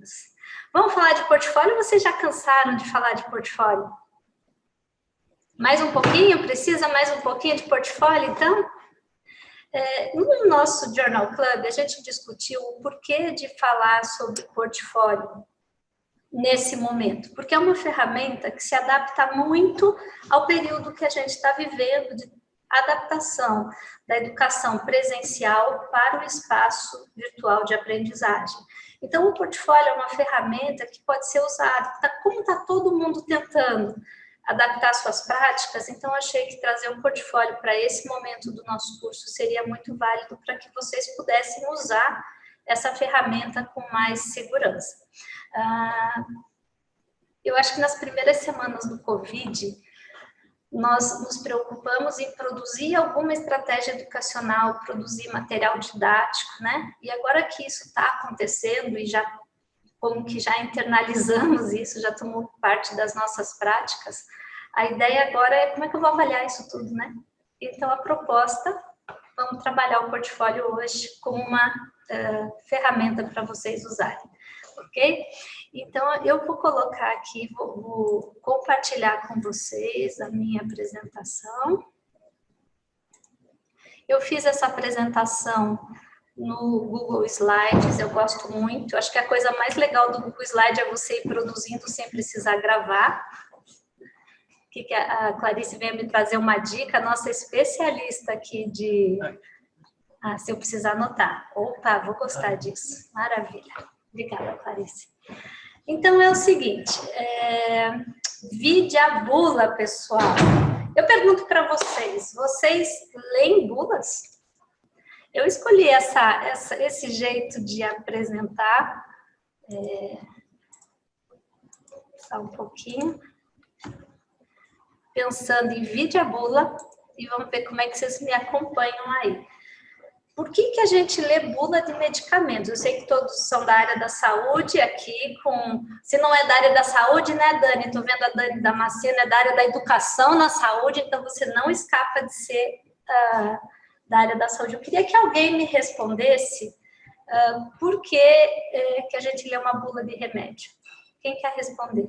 dúvidas. Vamos falar de portfólio ou vocês já cansaram de falar de portfólio? Mais um pouquinho? Precisa mais um pouquinho de portfólio, então? No nosso Journal Club, a gente discutiu o porquê de falar sobre portfólio nesse momento, porque é uma ferramenta que se adapta muito ao período que a gente está vivendo, de adaptação da educação presencial para o espaço virtual de aprendizagem. Então, o portfólio é uma ferramenta que pode ser usada, como está todo mundo tentando adaptar suas práticas, então achei que trazer um portfólio para esse momento do nosso curso seria muito válido para que vocês pudessem usar essa ferramenta com mais segurança. Eu acho que nas primeiras semanas do Covid, nós nos preocupamos em produzir alguma estratégia educacional, produzir material didático, né? E agora que isso está acontecendo e como que já internalizamos isso, já tomou parte das nossas práticas, a ideia agora é como é que eu vou avaliar isso tudo, né? Então, a proposta, vamos trabalhar o portfólio hoje como uma ferramenta para vocês usarem, ok? Então, eu vou colocar aqui, vou compartilhar com vocês a minha apresentação. Eu fiz essa apresentação no Google Slides, eu gosto muito. Acho que a coisa mais legal do Google Slide é você ir produzindo sem precisar gravar. Que a Clarice veio me trazer uma dica, nossa especialista aqui de... se eu precisar anotar. Opa, vou gostar disso. Maravilha. Obrigada, Clarice. Então, é o seguinte, vide a bula, pessoal. Eu pergunto para vocês, vocês leem bulas? Eu escolhi esse jeito de apresentar, só um pouquinho, pensando em vídeo a bula, e vamos ver como é que vocês me acompanham aí. Por que a gente lê bula de medicamentos? Eu sei que todos são da área da saúde aqui, se não é da área da saúde, né, Dani? Estou vendo a Dani Damasceno, é da área da educação na saúde, então você não escapa de ser da área da saúde. Eu queria que alguém me respondesse por que a gente lê uma bula de remédio. Quem quer responder?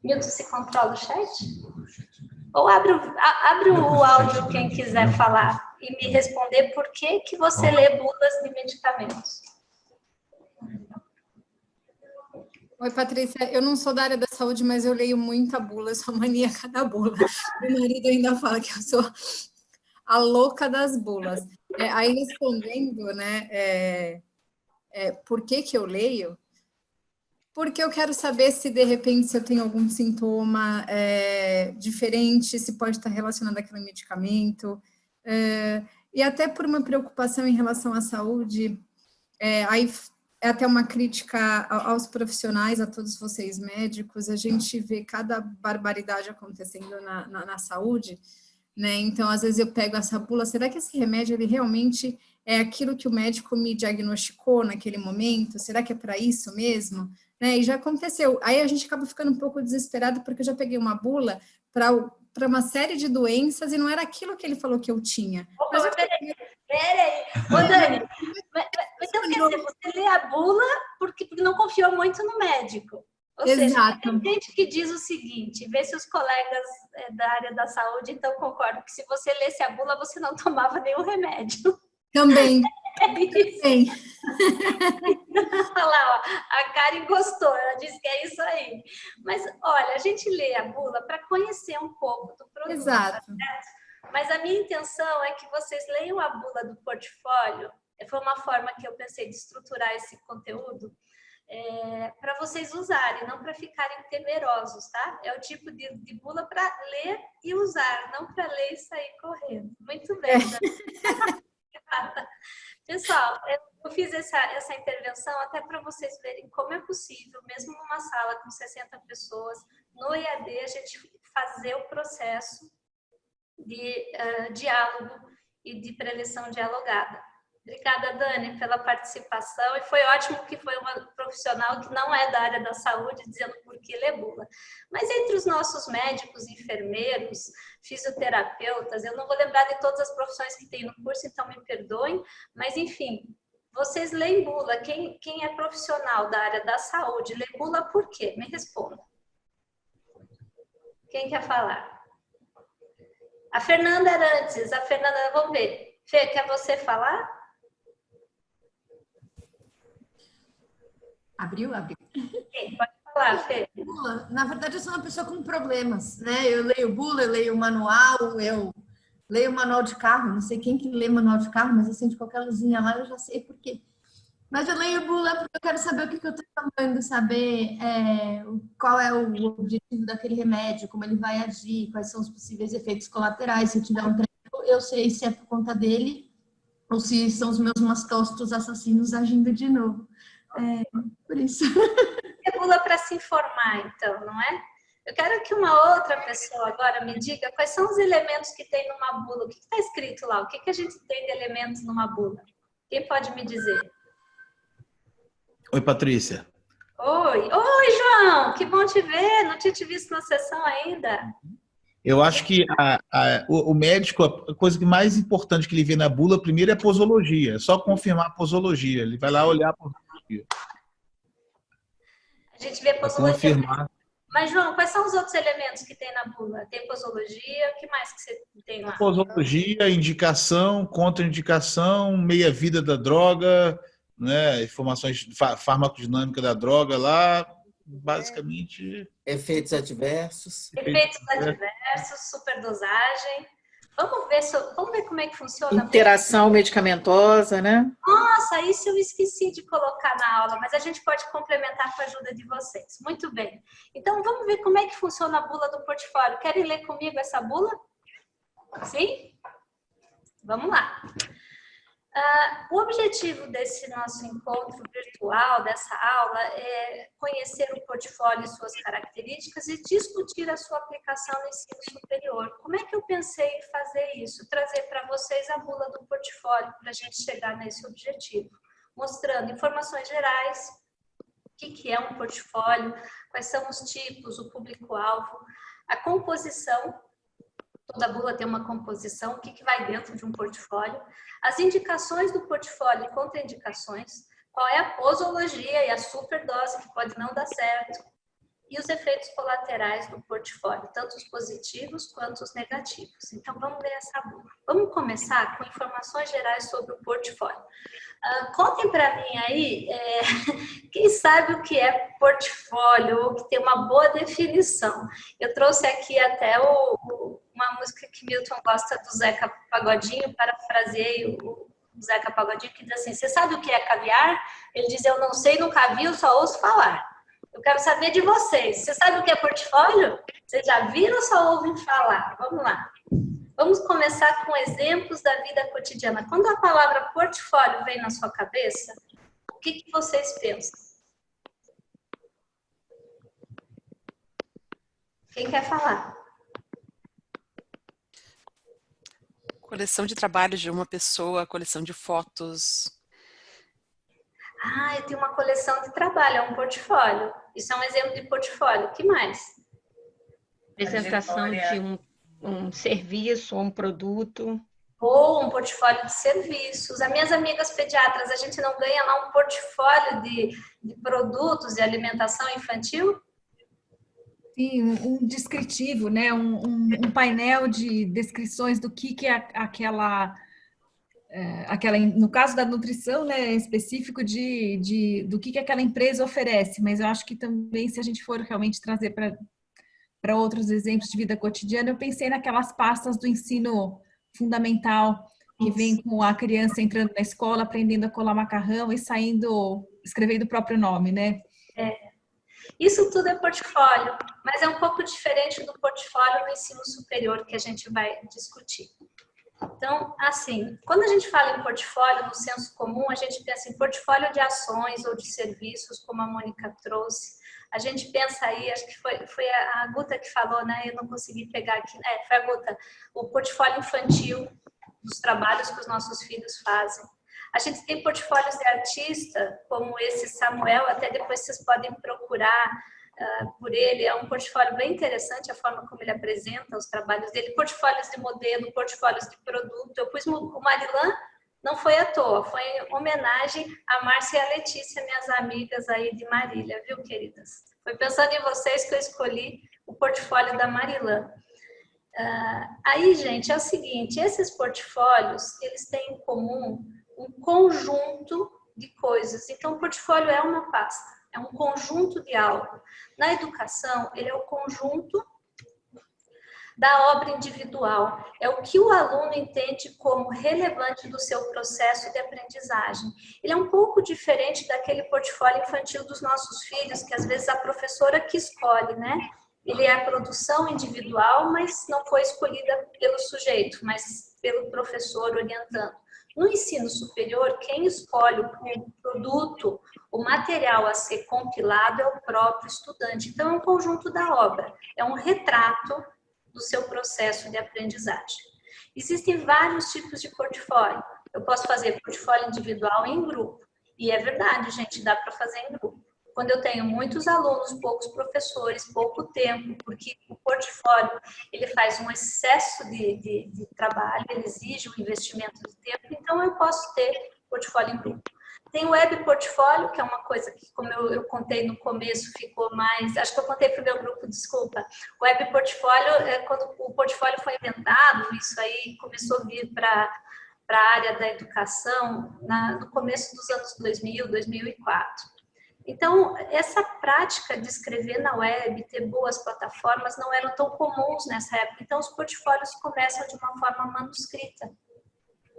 Milton, se controla o chat? Ou abre o áudio quem quiser falar e me responder por que você lê bulas de medicamentos. Oi, Patrícia, eu não sou da área da saúde, mas eu leio muita bula, eu sou maníaca da bula. Meu marido ainda fala que eu sou a louca das bulas. Aí respondendo, né, por que eu leio? Porque eu quero saber se, de repente, se eu tenho algum sintoma diferente, se pode estar relacionado àquele medicamento, e até por uma preocupação em relação à saúde, aí é até uma crítica aos profissionais, a todos vocês médicos, a gente vê cada barbaridade acontecendo na saúde, né? Então, às vezes eu pego essa bula, será que esse remédio, ele realmente é aquilo que o médico me diagnosticou naquele momento? Será que é para isso mesmo? Né? E já aconteceu. Aí a gente acaba ficando um pouco desesperado, porque eu já peguei uma bula para uma série de doenças e não era aquilo que ele falou que eu tinha. Opa, mas peraí. Ô, Dani, então quer dizer, você lê a bula porque não confiou muito no médico. Ou seja, tem gente que diz o seguinte, vê se os colegas da área da saúde então concordam que se você lesse a bula, você não tomava nenhum remédio. Também. Também. Olha lá, ó, a Karen gostou, ela disse que é isso aí. Mas, olha, a gente lê a bula para conhecer um pouco do produto. Exato. Tá? Mas a minha intenção é que vocês leiam a bula do portfólio. Foi uma forma que eu pensei de estruturar esse conteúdo para vocês usarem, não para ficarem temerosos, tá? É o tipo de bula para ler e usar, não para ler e sair correndo. Muito bem, né? Pessoal, eu fiz essa intervenção até para vocês verem como é possível, mesmo numa sala com 60 pessoas, no EAD, a gente fazer o processo de diálogo e de preleção dialogada. Obrigada, Dani, pela participação, e foi ótimo que foi uma profissional que não é da área da saúde dizendo por que lê bula. Mas entre os nossos médicos, enfermeiros, fisioterapeutas, eu não vou lembrar de todas as profissões que tem no curso, então me perdoem, mas enfim, Vocês leem bula, quem é profissional da área da saúde, lê bula por quê? Me responda. Quem quer falar? A Fernanda Arantes, a Fernanda, vamos ver. Fê, quer você falar? Abriu? Sim, pode falar, Fê. Bula, na verdade, eu sou uma pessoa com problemas, né? Eu leio bula, eu leio manual, eu leio manual de carro. Não sei quem que lê manual de carro, mas assim, de qualquer luzinha lá, eu já sei por quê. Mas eu leio bula porque eu quero saber o que eu estou tomando, saber qual é o objetivo daquele remédio, como ele vai agir, quais são os possíveis efeitos colaterais. Se eu tiver um treco, eu sei se é por conta dele ou se são os meus mastócitos assassinos agindo de novo. Por isso. É bula para se informar, então, não é? Eu quero que uma outra pessoa agora me diga quais são os elementos que tem numa bula. O que está escrito lá? O que a gente tem de elementos numa bula? Quem pode me dizer? Oi, Patrícia. Oi, João, que bom te ver, não tinha te visto na sessão ainda. Eu acho que o médico, a coisa que mais importante que ele vê na bula, primeiro é a posologia, é só confirmar a posologia, ele vai lá olhar a posologia. A gente vê posologia. Confirmar. Mas, João, quais são os outros elementos que tem na bula? Tem posologia, o que mais que você tem lá? Posologia, indicação, contraindicação, meia-vida da droga, né, informações farmacodinâmica da droga lá, basicamente. Efeitos adversos. Efeitos adversos, superdosagem. Vamos ver como é que funciona. Interação medicamentosa, né? Nossa, isso eu esqueci de colocar na aula, mas a gente pode complementar com a ajuda de vocês. Muito bem. Então, vamos ver como é que funciona a bula do portfólio. Querem ler comigo essa bula? Sim? Vamos lá. O objetivo desse nosso encontro virtual, dessa aula, é conhecer o portfólio e suas características e discutir a sua aplicação no ensino superior. Como é que eu pensei em fazer isso? Trazer para vocês a bula do portfólio para a gente chegar nesse objetivo, mostrando informações gerais, o que é um portfólio, quais são os tipos, o público-alvo, a composição. Toda bula tem uma composição, o que vai dentro de um portfólio, as indicações do portfólio e contraindicações, qual é a posologia e a superdose, que pode não dar certo, e os efeitos colaterais do portfólio, tanto os positivos quanto os negativos. Então, vamos ler essa bula. Vamos começar com informações gerais sobre o portfólio. Contem para mim aí, quem sabe o que é portfólio, ou que tem uma boa definição. Eu trouxe aqui até uma música que Milton gosta do Zeca Pagodinho, parafraseei o Zeca Pagodinho, que diz assim: você sabe o que é caviar? Ele diz: eu não sei, nunca vi, eu só ouço falar. Eu quero saber de vocês. Você sabe o que é portfólio? Vocês já viram ou só ouvem falar? Vamos lá. Vamos começar com exemplos da vida cotidiana. Quando a palavra portfólio vem na sua cabeça, o que vocês pensam? Quem quer falar? Coleção de trabalhos de uma pessoa, coleção de fotos. Eu tenho uma coleção de trabalho, é um portfólio. Isso é um exemplo de portfólio. O que mais? Apresentação de um serviço ou um produto. Ou um portfólio de serviços. As minhas amigas pediatras, a gente não ganha lá um portfólio de produtos de alimentação infantil? Sim, um descritivo, né? Um painel de descrições do que é aquela, no caso da nutrição, né, específico do que aquela empresa oferece, mas eu acho que também, se a gente for realmente trazer para outros exemplos de vida cotidiana, eu pensei naquelas pastas do ensino fundamental, que vem com a criança entrando na escola, aprendendo a colar macarrão e escrevendo o próprio nome, né? Isso tudo é portfólio, mas é um pouco diferente do portfólio no ensino superior que a gente vai discutir. Então, assim, quando a gente fala em portfólio no senso comum, a gente pensa em portfólio de ações ou de serviços, como a Mônica trouxe. A gente pensa aí, acho que foi a Guta que falou, né? Eu não consegui pegar aqui. Foi a Guta. O portfólio infantil, dos trabalhos que os nossos filhos fazem. A gente tem portfólios de artista, como esse Samuel, até depois vocês podem procurar por ele. É um portfólio bem interessante, a forma como ele apresenta os trabalhos dele. Portfólios de modelo, portfólios de produto. Eu pus o Marilan Não foi à toa, foi em homenagem a Márcia e a Letícia, minhas amigas aí de Marília, viu, queridas? Foi pensando em vocês que eu escolhi o portfólio da Marilã. Aí, gente, é o seguinte, esses portfólios, eles têm em comum um conjunto de coisas. Então, o portfólio é uma pasta, é um conjunto de algo. Na educação, ele é o conjunto da obra individual, é o que o aluno entende como relevante do seu processo de aprendizagem. Ele é um pouco diferente daquele portfólio infantil dos nossos filhos, que às vezes a professora que escolhe, né? Ele é a produção individual, mas não foi escolhida pelo sujeito, mas pelo professor orientando. No ensino superior, quem escolhe o produto, o material a ser compilado é o próprio estudante. Então, é um conjunto da obra, é um retrato do seu processo de aprendizagem. Existem vários tipos de portfólio. Eu posso fazer portfólio individual em grupo. E é verdade, gente, dá para fazer em grupo. Quando eu tenho muitos alunos, poucos professores, pouco tempo, porque o portfólio ele faz um excesso de trabalho, ele exige um investimento de tempo, então eu posso ter portfólio em grupo. Tem o web portfólio, que é uma coisa que, como eu contei no começo, ficou mais... Acho que eu contei para o meu grupo, desculpa. O web portfólio, quando o portfólio foi inventado, isso aí começou a vir para a área da educação no começo dos anos 2000, 2004. Então, essa prática de escrever na web, ter boas plataformas, não eram tão comuns nessa época. Então, os portfólios começam de uma forma manuscrita.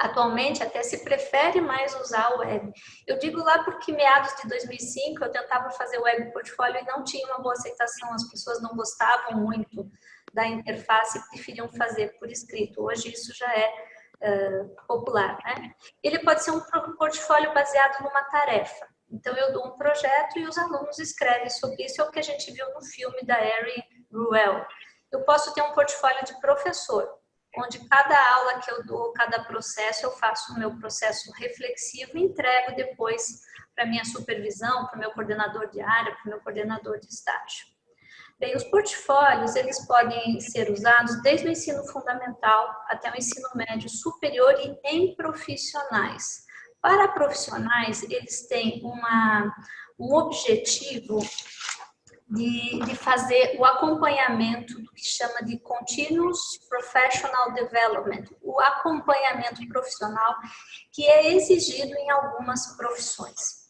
Atualmente, até se prefere mais usar o web. Eu digo lá porque meados de 2005 eu tentava fazer o web portfólio e não tinha uma boa aceitação. As pessoas não gostavam muito da interface e preferiam fazer por escrito. Hoje isso já é popular, né? Ele pode ser um portfólio baseado numa tarefa. Então, eu dou um projeto e os alunos escrevem sobre isso. É o que a gente viu no filme da Erin Ruel. Eu posso ter um portfólio de professor, onde cada aula que eu dou, cada processo, eu faço o meu processo reflexivo e entrego depois para a minha supervisão, para o meu coordenador de área, para o meu coordenador de estágio. Bem, os portfólios, eles podem ser usados desde o ensino fundamental até o ensino médio superior e em profissionais. Para profissionais, eles têm um objetivo de fazer o acompanhamento do que chama de Continuous Professional Development, o acompanhamento profissional que é exigido em algumas profissões.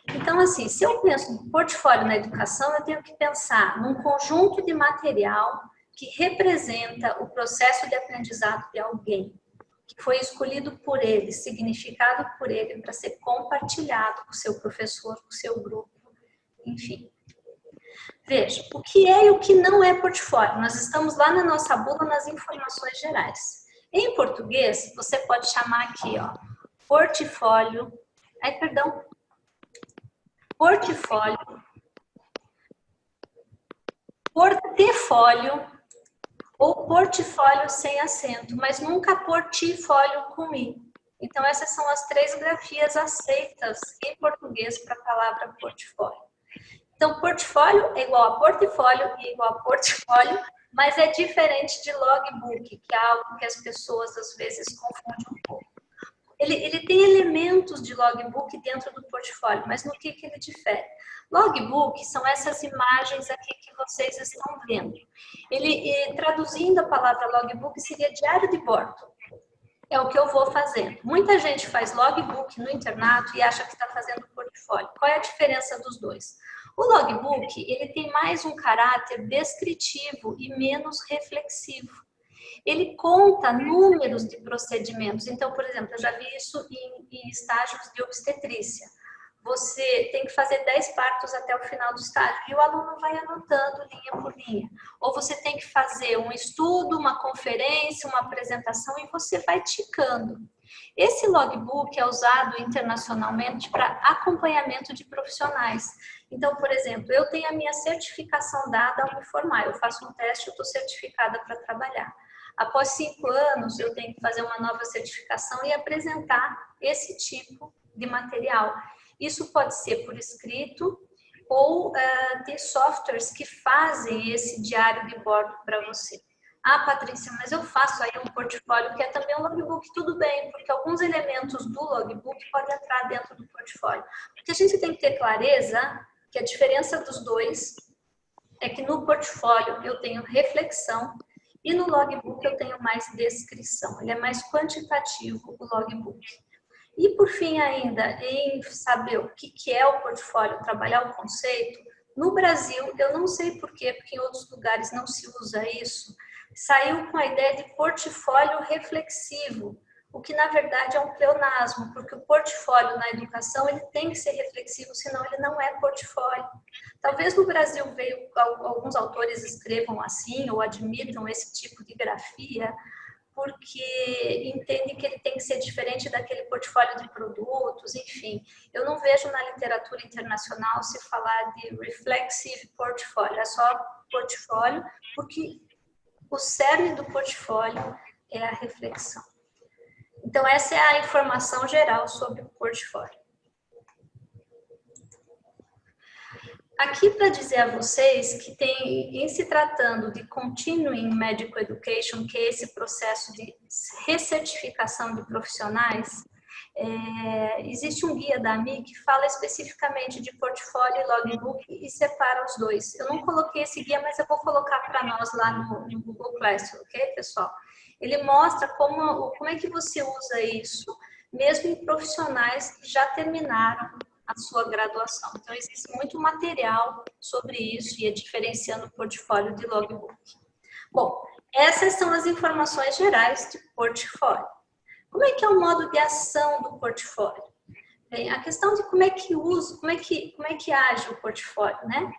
Então, assim, se eu penso no portfólio na educação, eu tenho que pensar num conjunto de material que representa o processo de aprendizado de alguém, que foi escolhido por ele, significado por ele, para ser compartilhado com o seu professor, com o seu grupo, enfim. Veja, o que é e o que não é portfólio. Nós estamos lá na nossa bula nas informações gerais. Em português, você pode chamar aqui, ó, portfólio, portfólio ou portfólio sem acento, mas nunca portfólio com i. Então, essas são as 3 grafias aceitas em português para a palavra portfólio. Então, portfólio é igual a portfólio e igual a portfólio, mas é diferente de logbook, que é algo que as pessoas às vezes confundem um pouco. Ele tem elementos de logbook dentro do portfólio, mas no que ele difere? Logbook são essas imagens aqui que vocês estão vendo. Traduzindo a palavra logbook, seria diário de bordo. É o que eu vou fazendo. Muita gente faz logbook no internato e acha que está fazendo portfólio. Qual é a diferença dos dois? O logbook, ele tem mais um caráter descritivo e menos reflexivo. Ele conta números de procedimentos. Então, por exemplo, eu já vi isso em estágios de obstetrícia. Você tem que fazer 10 partos até o final do estágio e o aluno vai anotando linha por linha. Ou você tem que fazer um estudo, uma conferência, uma apresentação e você vai ticando. Esse logbook é usado internacionalmente para acompanhamento de profissionais. Então, por exemplo, eu tenho a minha certificação dada ao me formar. Eu faço um teste, eu estou certificada para trabalhar. Após 5 anos, eu tenho que fazer uma nova certificação e apresentar esse tipo de material. Isso pode ser por escrito ou ter softwares que fazem esse diário de bordo para você. Ah, Patrícia, mas eu faço aí um portfólio que é também um logbook, tudo bem, porque alguns elementos do logbook podem entrar dentro do portfólio. Porque a gente tem que ter clareza que a diferença dos dois é que no portfólio eu tenho reflexão e no logbook eu tenho mais descrição. Ele é mais quantitativo, o logbook. E por fim ainda, em saber o que é o portfólio, trabalhar o conceito, no Brasil, eu não sei por quê, porque em outros lugares não se usa isso, saiu com a ideia de portfólio reflexivo, o que na verdade é um pleonasmo, porque o portfólio na educação ele tem que ser reflexivo, senão ele não é portfólio. Talvez no Brasil alguns autores escrevam assim ou admitam esse tipo de grafia, porque entendem que ele tem que ser diferente daquele portfólio de produtos, enfim. Eu não vejo na literatura internacional se falar de reflexive portfólio, é só portfólio, porque o cerne do portfólio é a reflexão. Então, essa é a informação geral sobre o portfólio. Aqui para dizer a vocês que em se tratando de Continuing Medical Education, que é esse processo de recertificação de profissionais, existe um guia da AMI que fala especificamente de portfólio e logbook e separa os dois. Eu não coloquei esse guia, mas eu vou colocar para nós lá no Google Classroom, ok, pessoal? Ele mostra como é que você usa isso, mesmo em profissionais que já terminaram a sua graduação. Então, existe muito material sobre isso e é diferenciando o portfólio de logbook. Bom, essas são as informações gerais de portfólio. Como é que é o modo de ação do portfólio? Bem, a questão de como é que usa, como é que age o portfólio, né?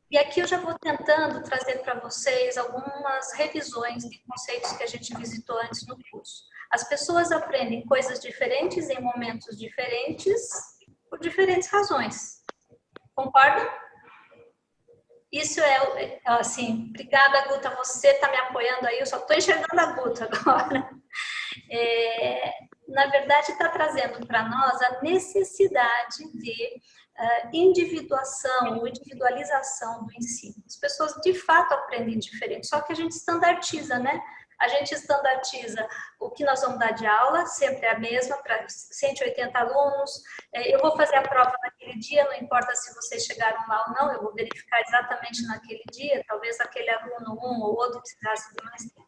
E aqui eu já vou tentando trazer para vocês algumas revisões de conceitos que a gente visitou antes no curso. As pessoas aprendem coisas diferentes em momentos diferentes, por diferentes razões. Concordam? Isso é assim, obrigada, Guta, você está me apoiando aí, eu só estou enxergando a Guta agora. Na verdade, está trazendo para nós a necessidade de individuação ou individualização do ensino. As pessoas, de fato, aprendem diferente, só que a gente standardiza, né? A gente standardiza o que nós vamos dar de aula, sempre é a mesma, para 180 alunos. Eu vou fazer a prova naquele dia, não importa se vocês chegaram lá ou não, eu vou verificar exatamente naquele dia, talvez aquele aluno, um ou outro, precisasse de mais tempo.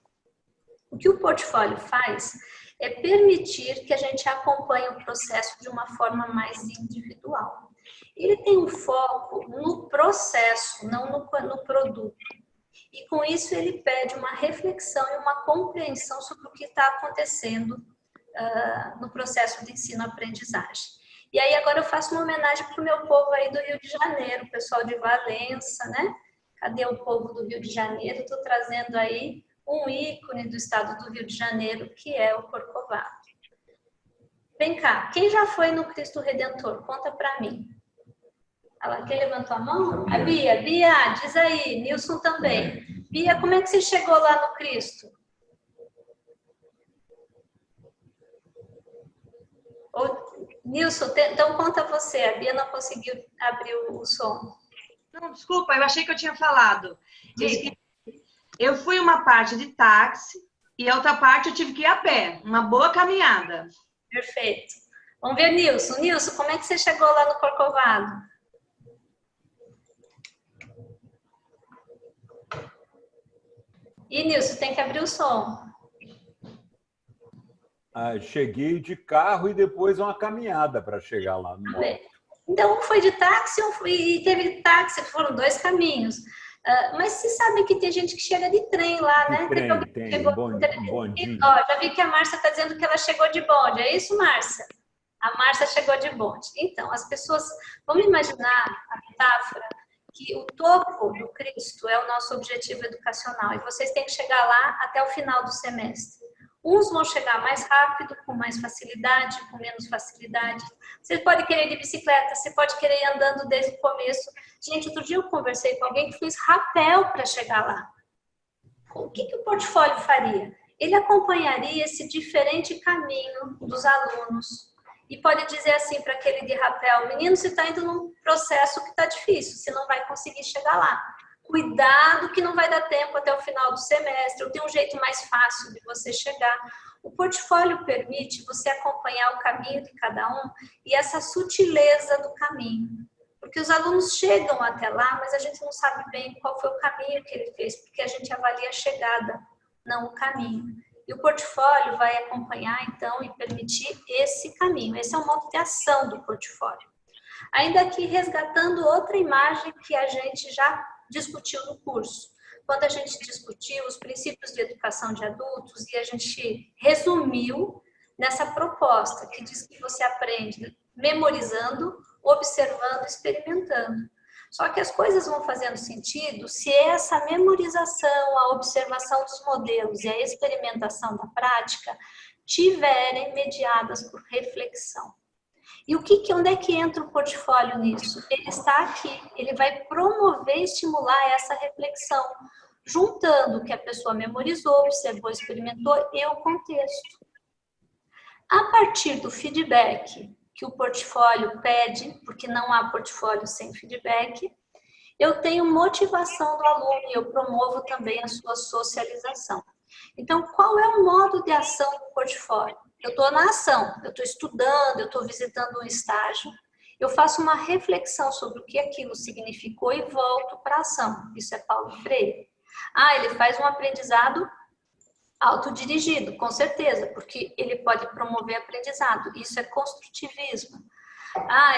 O que o portfólio faz é permitir que a gente acompanhe o processo de uma forma mais individual. Ele tem um foco no processo, não no produto. E com isso ele pede uma reflexão e uma compreensão sobre o que está acontecendo no processo de ensino-aprendizagem. E aí agora eu faço uma homenagem para o meu povo aí do Rio de Janeiro, o pessoal de Valença, né? Cadê o povo do Rio de Janeiro? Estou trazendo aí um ícone do estado do Rio de Janeiro, que é o Corcovado. Vem cá, quem já foi no Cristo Redentor? Conta para mim. Quem levantou a mão? A Bia. Bia, diz aí. Nilson também. Bia, como é que você chegou lá no Cristo? Nilson, então conta você. A Bia não conseguiu abrir o som. Não, desculpa, eu achei que eu tinha falado. Eu fui uma parte de táxi e a outra parte eu tive que ir a pé. Uma boa caminhada. Perfeito. Vamos ver, Nilson. Nilson, como é que você chegou lá no Corcovado? E, Nilson, tem que abrir o som. Cheguei de carro e depois uma caminhada para chegar lá. Então, um foi de táxi e teve táxi, foram dois caminhos. Mas vocês sabem que tem gente que chega de trem lá, né? Tem bondinho. Já vi que a Márcia está dizendo que ela chegou de bonde. É isso, Márcia? A Márcia chegou de bonde. Então, as pessoas... Vamos imaginar a metáfora que o topo do Cristo é o nosso objetivo educacional e vocês têm que chegar lá até o final do semestre. Uns vão chegar mais rápido, com mais facilidade, com menos facilidade. Você pode querer ir de bicicleta, você pode querer ir andando desde o começo. Gente, outro dia eu conversei com alguém que fez rapel para chegar lá. O que o portfólio faria? Ele acompanharia esse diferente caminho dos alunos e pode dizer assim para aquele de rapel: menino, você está indo num processo que está difícil, você não vai conseguir chegar lá. cuidado que não vai dar tempo até o final do semestre, ou tem um jeito mais fácil de você chegar. O portfólio permite você acompanhar o caminho de cada um e essa sutileza do caminho. Porque os alunos chegam até lá, mas a gente não sabe bem qual foi o caminho que ele fez, porque a gente avalia a chegada, não o caminho. E o portfólio vai acompanhar, então, e permitir esse caminho. Esse é o modo de ação do portfólio. Ainda aqui, resgatando outra imagem que a gente já discutiu no curso. Quando a gente discutiu os princípios de educação de adultos e a gente resumiu nessa proposta que diz que você aprende memorizando, observando, experimentando. Só que as coisas vão fazendo sentido se essa memorização, a observação dos modelos e a experimentação da prática tiverem mediadas por reflexão. E onde é que entra o portfólio nisso? Ele está aqui, ele vai promover e estimular essa reflexão, juntando o que a pessoa memorizou, observou, experimentou e o contexto. A partir do feedback que o portfólio pede, porque não há portfólio sem feedback, eu tenho motivação do aluno e eu promovo também a sua socialização. Então, qual é o modo de ação do portfólio? Eu estou na ação, eu estou estudando, eu estou visitando um estágio, eu faço uma reflexão sobre o que aquilo significou e volto para a ação. Isso é Paulo Freire. Ele faz um aprendizado autodirigido, com certeza, porque ele pode promover aprendizado. Isso é construtivismo.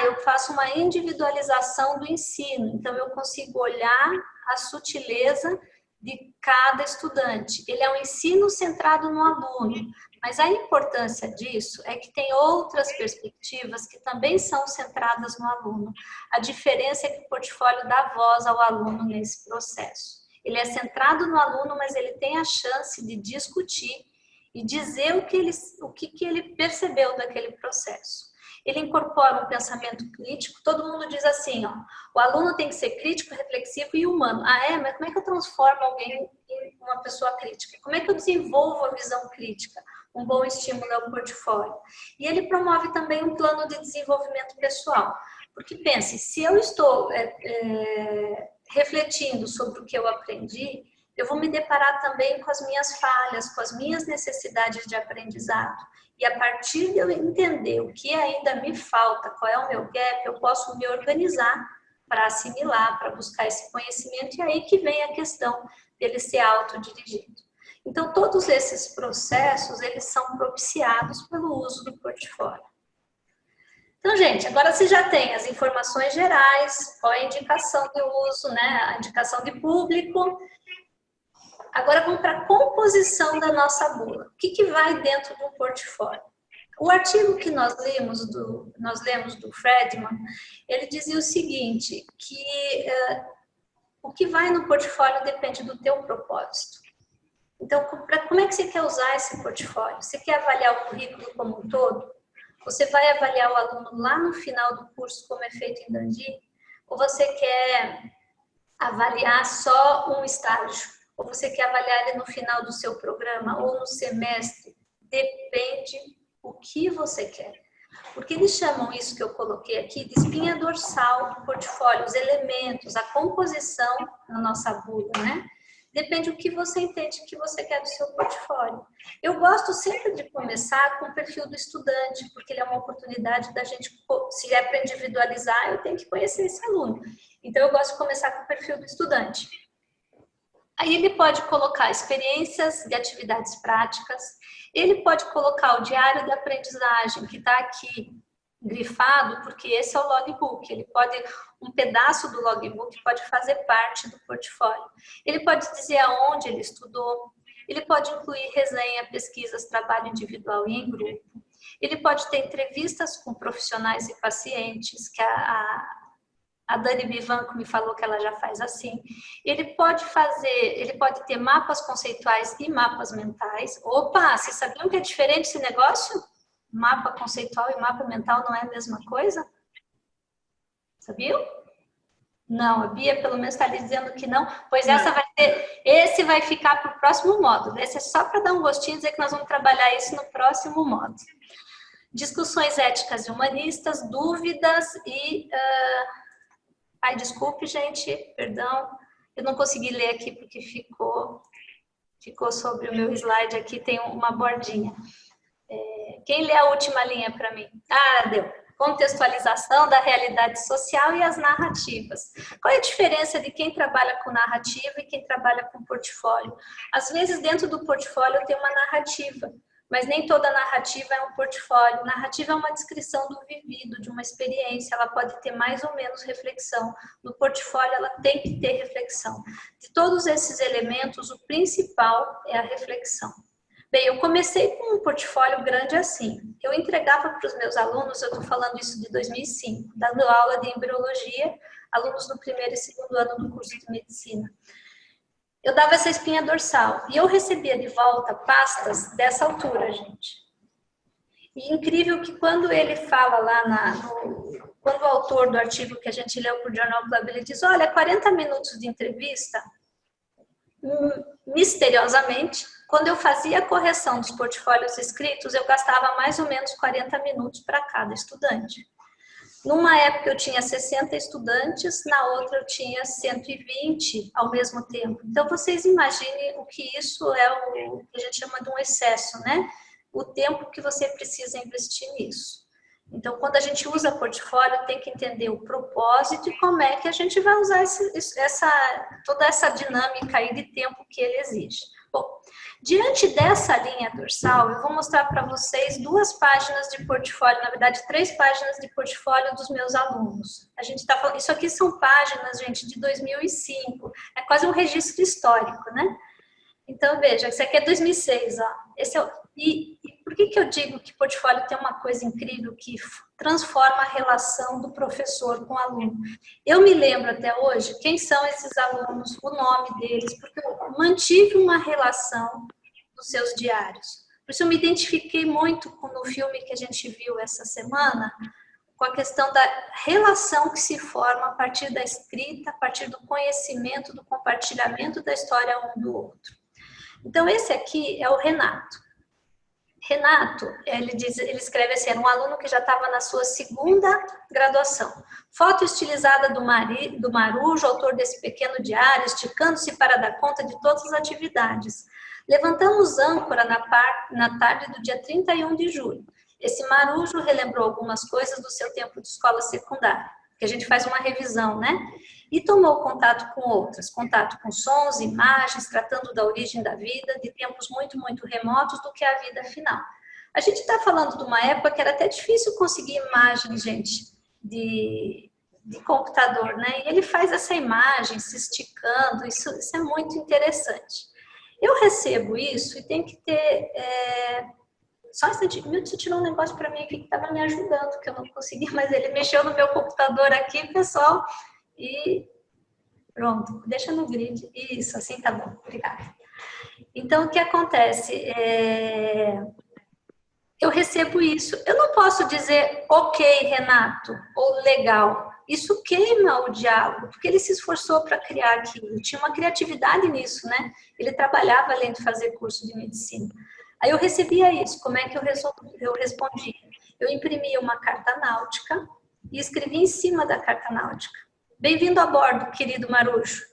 Eu faço uma individualização do ensino, então eu consigo olhar a sutileza de cada estudante. Ele é um ensino centrado no aluno, mas a importância disso é que tem outras perspectivas que também são centradas no aluno. A diferença é que o portfólio dá voz ao aluno nesse processo. Ele é centrado no aluno, mas ele tem a chance de discutir e dizer o que ele percebeu daquele processo. Ele incorpora um pensamento crítico, todo mundo diz assim, o aluno tem que ser crítico, reflexivo e humano. Mas como é que eu transformo alguém em uma pessoa crítica? Como é que eu desenvolvo a visão crítica? Um bom estímulo é o portfólio. E ele promove também um plano de desenvolvimento pessoal. Porque pense, se eu estou refletindo sobre o que eu aprendi, eu vou me deparar também com as minhas falhas, com as minhas necessidades de aprendizado. E a partir de eu entender o que ainda me falta, qual é o meu gap, eu posso me organizar para assimilar, para buscar esse conhecimento. E aí que vem a questão dele ser autodirigido. Então, todos esses processos, eles são propiciados pelo uso do portfólio. Então, gente, agora você já tem as informações gerais, qual é a indicação de uso, né? A indicação de público. Agora vamos para a composição da nossa bula. O que vai dentro do portfólio? O artigo que nós lemos do Friedman, ele dizia o seguinte, que o que vai no portfólio depende do teu propósito. Então, como é que você quer usar esse portfólio? Você quer avaliar o currículo como um todo? Você vai avaliar o aluno lá no final do curso, como é feito em Dundee? Ou você quer avaliar só um estágio? Ou você quer avaliar ele no final do seu programa? Ou no semestre? Depende o que você quer. Porque eles chamam isso que eu coloquei aqui de espinha dorsal do portfólio, os elementos, a composição na nossa bula, né? Depende do que você entende que você quer do seu portfólio. Eu gosto sempre de começar com o perfil do estudante, porque ele é uma oportunidade da gente, se é para individualizar, eu tenho que conhecer esse aluno. Então, eu gosto de começar com o perfil do estudante. Aí ele pode colocar experiências de atividades práticas, ele pode colocar o diário de aprendizagem, que está aqui grifado, porque esse é o logbook. Um pedaço do logbook pode fazer parte do portfólio. Ele pode dizer aonde ele estudou, ele pode incluir resenha, pesquisas, trabalho individual e em grupo. Ele pode ter entrevistas com profissionais e pacientes, que a Dani Bivanco me falou que ela já faz assim. Ele pode ter mapas conceituais e mapas mentais. Opa, vocês sabiam que é diferente esse negócio? Mapa conceitual e mapa mental não é a mesma coisa? Sabiam? Não, a Bia pelo menos está ali dizendo que não. Pois esse vai ficar para o próximo módulo. Esse é só para dar um gostinho e dizer que nós vamos trabalhar isso no próximo módulo. Discussões éticas e humanistas, dúvidas e... desculpe, gente, perdão. Eu não consegui ler aqui porque ficou sobre o meu slide aqui, tem uma bordinha. Quem lê a última linha para mim? Ah, deu. Contextualização da realidade social e as narrativas. Qual é a diferença de quem trabalha com narrativa e quem trabalha com portfólio? Às vezes, dentro do portfólio tem uma narrativa, mas nem toda narrativa é um portfólio. Narrativa é uma descrição do vivido, de uma experiência, ela pode ter mais ou menos reflexão. No portfólio, ela tem que ter reflexão. De todos esses elementos, o principal é a reflexão. Bem, eu comecei com um portfólio grande assim. Eu entregava para os meus alunos, eu estou falando isso de 2005, dando aula de embriologia, alunos do primeiro e segundo ano do curso de medicina. Eu dava essa espinha dorsal e eu recebia de volta pastas dessa altura, gente. E incrível que quando ele fala lá, quando o autor do artigo que a gente leu para o Journal Club, ele diz, olha, 40 minutos de entrevista, misteriosamente, quando eu fazia a correção dos portfólios escritos, eu gastava mais ou menos 40 minutos para cada estudante. Numa época eu tinha 60 estudantes, na outra eu tinha 120 ao mesmo tempo. Então vocês imaginem o que isso é o que a gente chama de um excesso, né? O tempo que você precisa investir nisso. Então, quando a gente usa portfólio, tem que entender o propósito e como é que a gente vai usar toda essa dinâmica aí de tempo que ele exige. Bom, diante dessa linha dorsal, eu vou mostrar para vocês 2 páginas de portfólio, na verdade 3 páginas de portfólio dos meus alunos. A gente está falando, isso aqui são páginas, gente, de 2005, é quase um registro histórico, né? Então, veja, esse aqui é 2006, ó. E por que eu digo que portfólio tem uma coisa incrível que transforma a relação do professor com o aluno? Eu me lembro até hoje quem são esses alunos, o nome deles, porque eu mantive uma relação dos seus diários. Por isso eu me identifiquei muito no filme que a gente viu essa semana, com a questão da relação que se forma a partir da escrita, a partir do conhecimento, do compartilhamento da história um do outro. Então, esse aqui é o Renato. Renato, ele escreve assim, era um aluno que já estava na sua 2ª graduação. Foto estilizada do Marujo, autor desse pequeno diário, esticando-se para dar conta de todas as atividades. Levantamos âncora na tarde do dia 31 de julho. Esse Marujo relembrou algumas coisas do seu tempo de escola secundária, que a gente faz uma revisão, né? E tomou contato com outras, contato com sons, imagens, tratando da origem da vida, de tempos muito, muito remotos do que a vida final. A gente está falando de uma época que era até difícil conseguir imagens, gente, de computador, né? E ele faz essa imagem se esticando, isso é muito interessante. Eu recebo isso e tem que ter... Só um instantinho, você tirou um negócio para mim aqui que estava me ajudando, que eu não consegui, mas ele mexeu no meu computador aqui, pessoal, e pronto, deixa no grid. Isso, assim tá bom, obrigada. Então, o que acontece? Eu recebo isso. Eu não posso dizer, ok, Renato, ou legal. Isso queima o diálogo, porque ele se esforçou para criar aquilo. Tinha uma criatividade nisso, né? Ele trabalhava além de fazer curso de medicina. Aí eu recebia isso. Como é que eu respondi? Eu imprimi uma carta náutica e escrevi em cima da carta náutica. Bem-vindo a bordo, querido Marujo.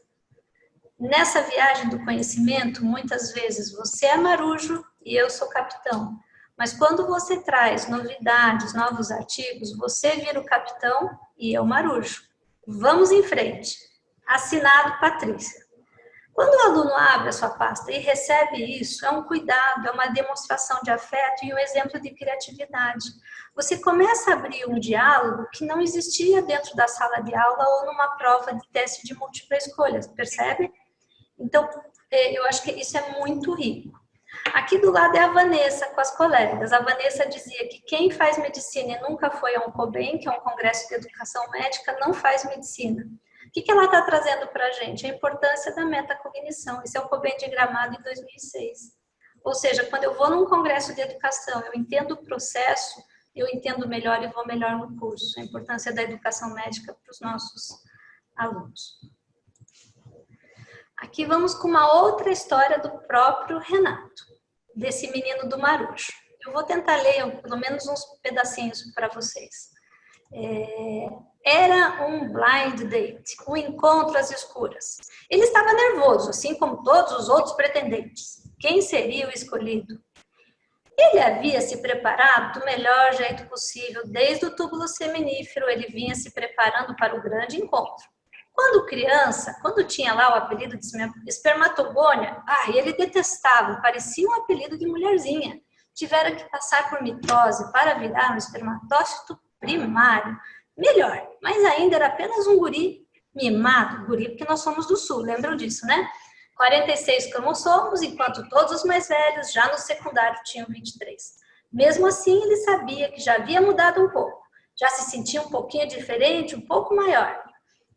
Nessa viagem do conhecimento, muitas vezes você é Marujo e eu sou capitão. Mas quando você traz novidades, novos artigos, você vira o capitão e eu Marujo. Vamos em frente. Assinado Patrícia. Quando o aluno abre a sua pasta e recebe isso, é um cuidado, é uma demonstração de afeto e um exemplo de criatividade. Você começa a abrir um diálogo que não existia dentro da sala de aula ou numa prova de teste de múltipla escolha, percebe? Então, eu acho que isso é muito rico. Aqui do lado é a Vanessa com as colegas. A Vanessa dizia que quem faz medicina e nunca foi a um COBEM, que é um congresso de educação médica, não faz medicina. O que ela está trazendo para a gente? A importância da metacognição. Esse é o COBEM de Gramado em 2006. Ou seja, quando eu vou num congresso de educação, eu entendo o processo, eu entendo melhor e vou melhor no curso. A importância da educação médica para os nossos alunos. Aqui vamos com uma outra história do próprio Renato, desse menino do Marujo. Eu vou tentar ler pelo menos uns pedacinhos para vocês. Era um blind date, um encontro às escuras. Ele estava nervoso, assim como todos os outros pretendentes. Quem seria o escolhido? Ele havia se preparado do melhor jeito possível. Desde o túbulo seminífero, ele vinha se preparando para o grande encontro. Quando criança, quando tinha lá o apelido de espermatogônia, ele detestava, parecia um apelido de mulherzinha. Tivera que passar por mitose para virar um espermatócito primário. Melhor, mas ainda era apenas um guri mimado, guri porque nós somos do sul, lembram disso, né? 46 cromossomos, enquanto todos os mais velhos, já no secundário, tinham 23. Mesmo assim, ele sabia que já havia mudado um pouco, já se sentia um pouquinho diferente, um pouco maior.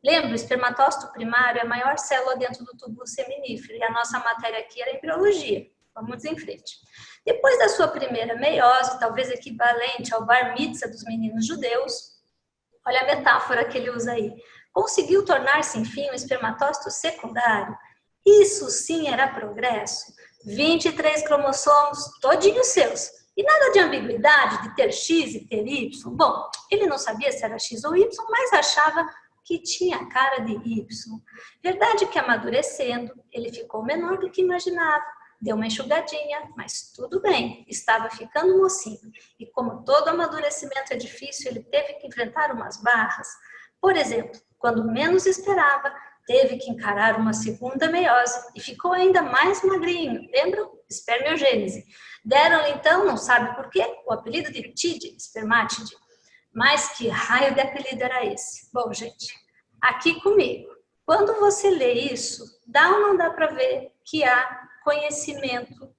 Lembra, o espermatócito primário é a maior célula dentro do túbulo seminífero, e a nossa matéria aqui era embriologia. Vamos em frente. Depois da sua primeira meiose, talvez equivalente ao bar mitzvah dos meninos judeus, olha a metáfora que ele usa aí, conseguiu tornar-se, enfim, um espermatócito secundário. Isso sim era progresso. 23 cromossomos, todinhos seus. E nada de ambiguidade de ter X e ter Y. Bom, ele não sabia se era X ou Y, mas achava que tinha cara de Y. Verdade que amadurecendo, ele ficou menor do que imaginava. Deu uma enxugadinha, mas tudo bem, estava ficando mocinho. E como todo amadurecimento é difícil, ele teve que enfrentar umas barras. Por exemplo, quando menos esperava, teve que encarar uma segunda meiose e ficou ainda mais magrinho. Lembram? Espermiogênese. Deram-lhe então, não sabe por quê, o apelido de TID, espermátide. Mas que raio de apelido era esse? Bom, gente, aqui comigo. Quando você lê isso, dá ou não dá para ver que há conhecimento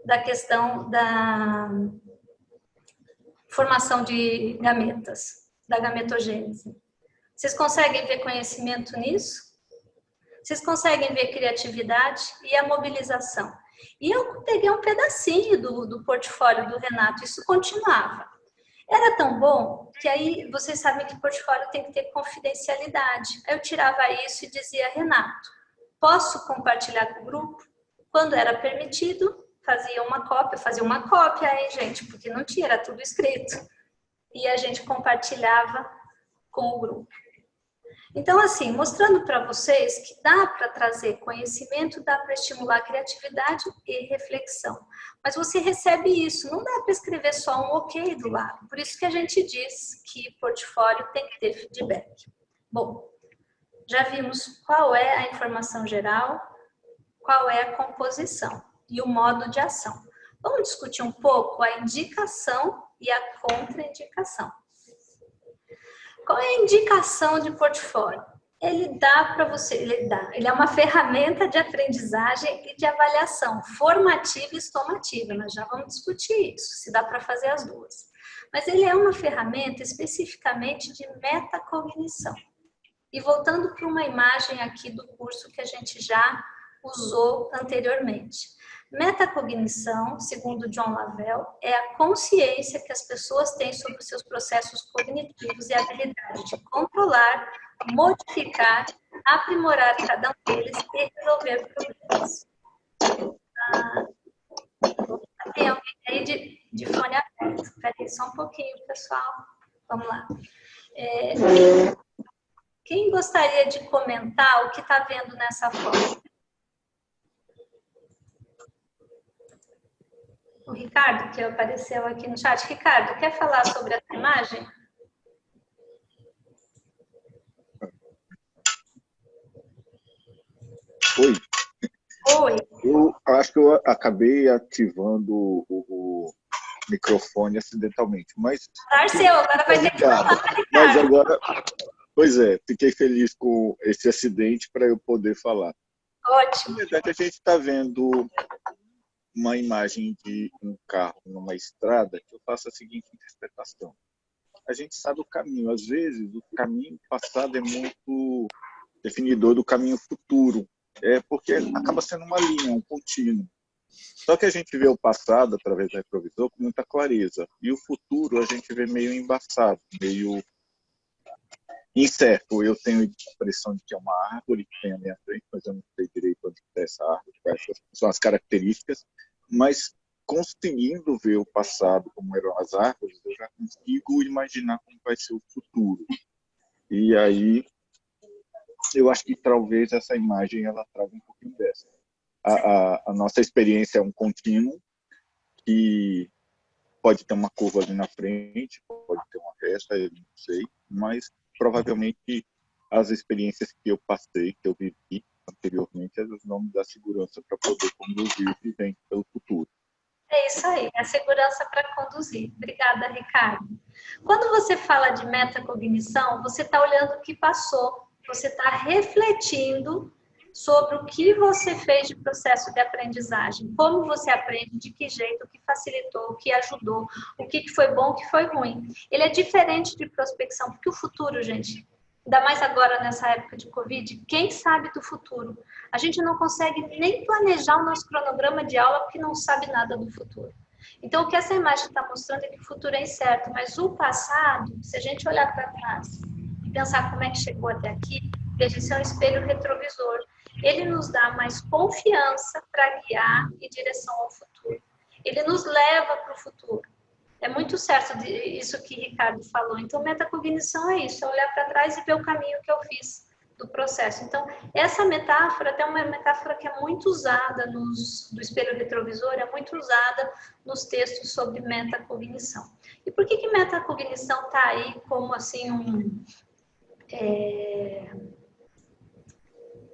da questão da formação de gametas, da gametogênese. Vocês conseguem ver conhecimento nisso? Vocês conseguem ver criatividade e a mobilização? E eu peguei um pedacinho do portfólio do Renato, isso continuava. Era tão bom que aí vocês sabem que portfólio tem que ter confidencialidade. Aí eu tirava isso e dizia, Renato, posso compartilhar com o grupo? Quando era permitido, fazia uma cópia aí, gente, porque não tinha, era tudo escrito. E a gente compartilhava com o grupo. Então, assim, mostrando para vocês que dá para trazer conhecimento, dá para estimular criatividade e reflexão. Mas você recebe isso, não dá para escrever só um ok do lado. Por isso que a gente diz que portfólio tem que ter feedback. Bom, já vimos qual é a informação geral, qual é a composição e o modo de ação. Vamos discutir um pouco a indicação e a contraindicação. Qual é a indicação de portfólio? Ele dá para você, ele é uma ferramenta de aprendizagem e de avaliação, formativa e estomativa. Nós já vamos discutir isso, se dá para fazer as duas. Mas ele é uma ferramenta especificamente de metacognição. E voltando para uma imagem aqui do curso que a gente já usou anteriormente. Metacognição, segundo John Lavelle, é a consciência que as pessoas têm sobre os seus processos cognitivos e a habilidade de controlar, modificar, aprimorar cada um deles e resolver problemas. Tem alguém aí de fone aberto? Espera aí só um pouquinho, pessoal. Vamos lá. Quem gostaria de comentar o que está vendo nessa foto? O Ricardo, que apareceu aqui no chat. Ricardo, quer falar sobre essa imagem? Oi. Oi. Eu acho que eu acabei ativando o microfone acidentalmente, mas... Seu, agora vai ter que falar, Ricardo. Mas agora... Pois é, fiquei feliz com esse acidente para eu poder falar. Ótimo. Na verdade, a gente está vendo uma imagem de um carro numa estrada que eu faço a seguinte interpretação. A gente sabe o caminho. Às vezes, o caminho passado é muito definidor do caminho futuro. Porque acaba sendo uma linha, um contínuo. Só que a gente vê o passado, através do retrovisor, com muita clareza. E o futuro a gente vê meio embaçado, meio incerto. Eu tenho a impressão de que é uma árvore que tem à minha frente, mas eu não sei direito onde está essa árvore, quais são as características. Mas conseguindo ver o passado como eram as árvores, eu já consigo imaginar como vai ser o futuro. E aí, eu acho que talvez essa imagem ela traga um pouquinho dessa. A nossa experiência é um contínuo que pode ter uma curva ali na frente, pode ter uma reta, eu não sei, mas provavelmente as experiências que eu passei, que eu vivi anteriormente, elas vão me dar segurança para poder conduzir vivendo pelo futuro. É isso aí, a segurança para conduzir. Obrigada, Ricardo. Quando você fala de metacognição, você está olhando o que passou, você está refletindo sobre o que você fez de processo de aprendizagem, como você aprende, de que jeito, o que facilitou, o que ajudou, o que foi bom, o que foi ruim. Ele é diferente de prospecção, porque o futuro, gente, ainda mais agora nessa época de Covid, quem sabe do futuro? A gente não consegue nem planejar o nosso cronograma de aula porque não sabe nada do futuro. Então, o que essa imagem está mostrando é que o futuro é incerto, mas o passado, se a gente olhar para trás e pensar como é que chegou até aqui, veja, isso é um espelho retrovisor. Ele nos dá mais confiança para guiar em direção ao futuro. Ele nos leva para o futuro. É muito certo isso que Ricardo falou. Então, metacognição é isso, é olhar para trás e ver o caminho que eu fiz do processo. Então, essa metáfora, até uma metáfora que é muito usada do espelho retrovisor, é muito usada nos textos sobre metacognição. E por que metacognição está aí como assim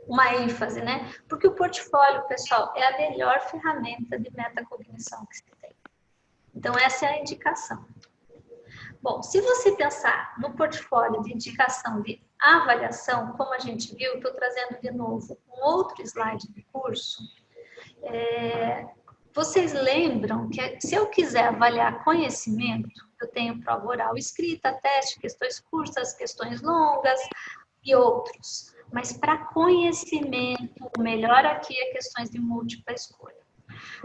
uma ênfase, né? Porque o portfólio, pessoal, é a melhor ferramenta de metacognição que se tem. Então, essa é a indicação. Bom, se você pensar no portfólio de indicação de avaliação, como a gente viu, estou trazendo de novo um outro slide do curso. Vocês lembram que se eu quiser avaliar conhecimento, eu tenho prova oral escrita, teste, questões curtas, questões longas e outros. Mas para conhecimento, o melhor aqui é questões de múltipla escolha.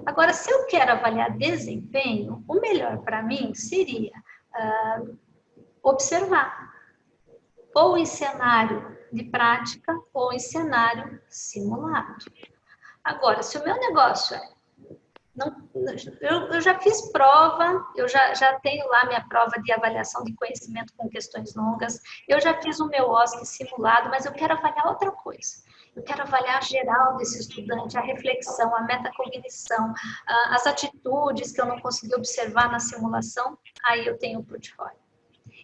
Agora, se eu quero avaliar desempenho, o melhor para mim seria observar, ou em cenário de prática, ou em cenário simulado. Agora, se o meu negócio eu já fiz prova, eu já tenho lá minha prova de avaliação de conhecimento com questões longas, eu já fiz o meu OSCE simulado, mas eu quero avaliar outra coisa. Eu quero avaliar a geral desse estudante, a reflexão, a metacognição, as atitudes que eu não consegui observar na simulação, aí eu tenho o portfólio.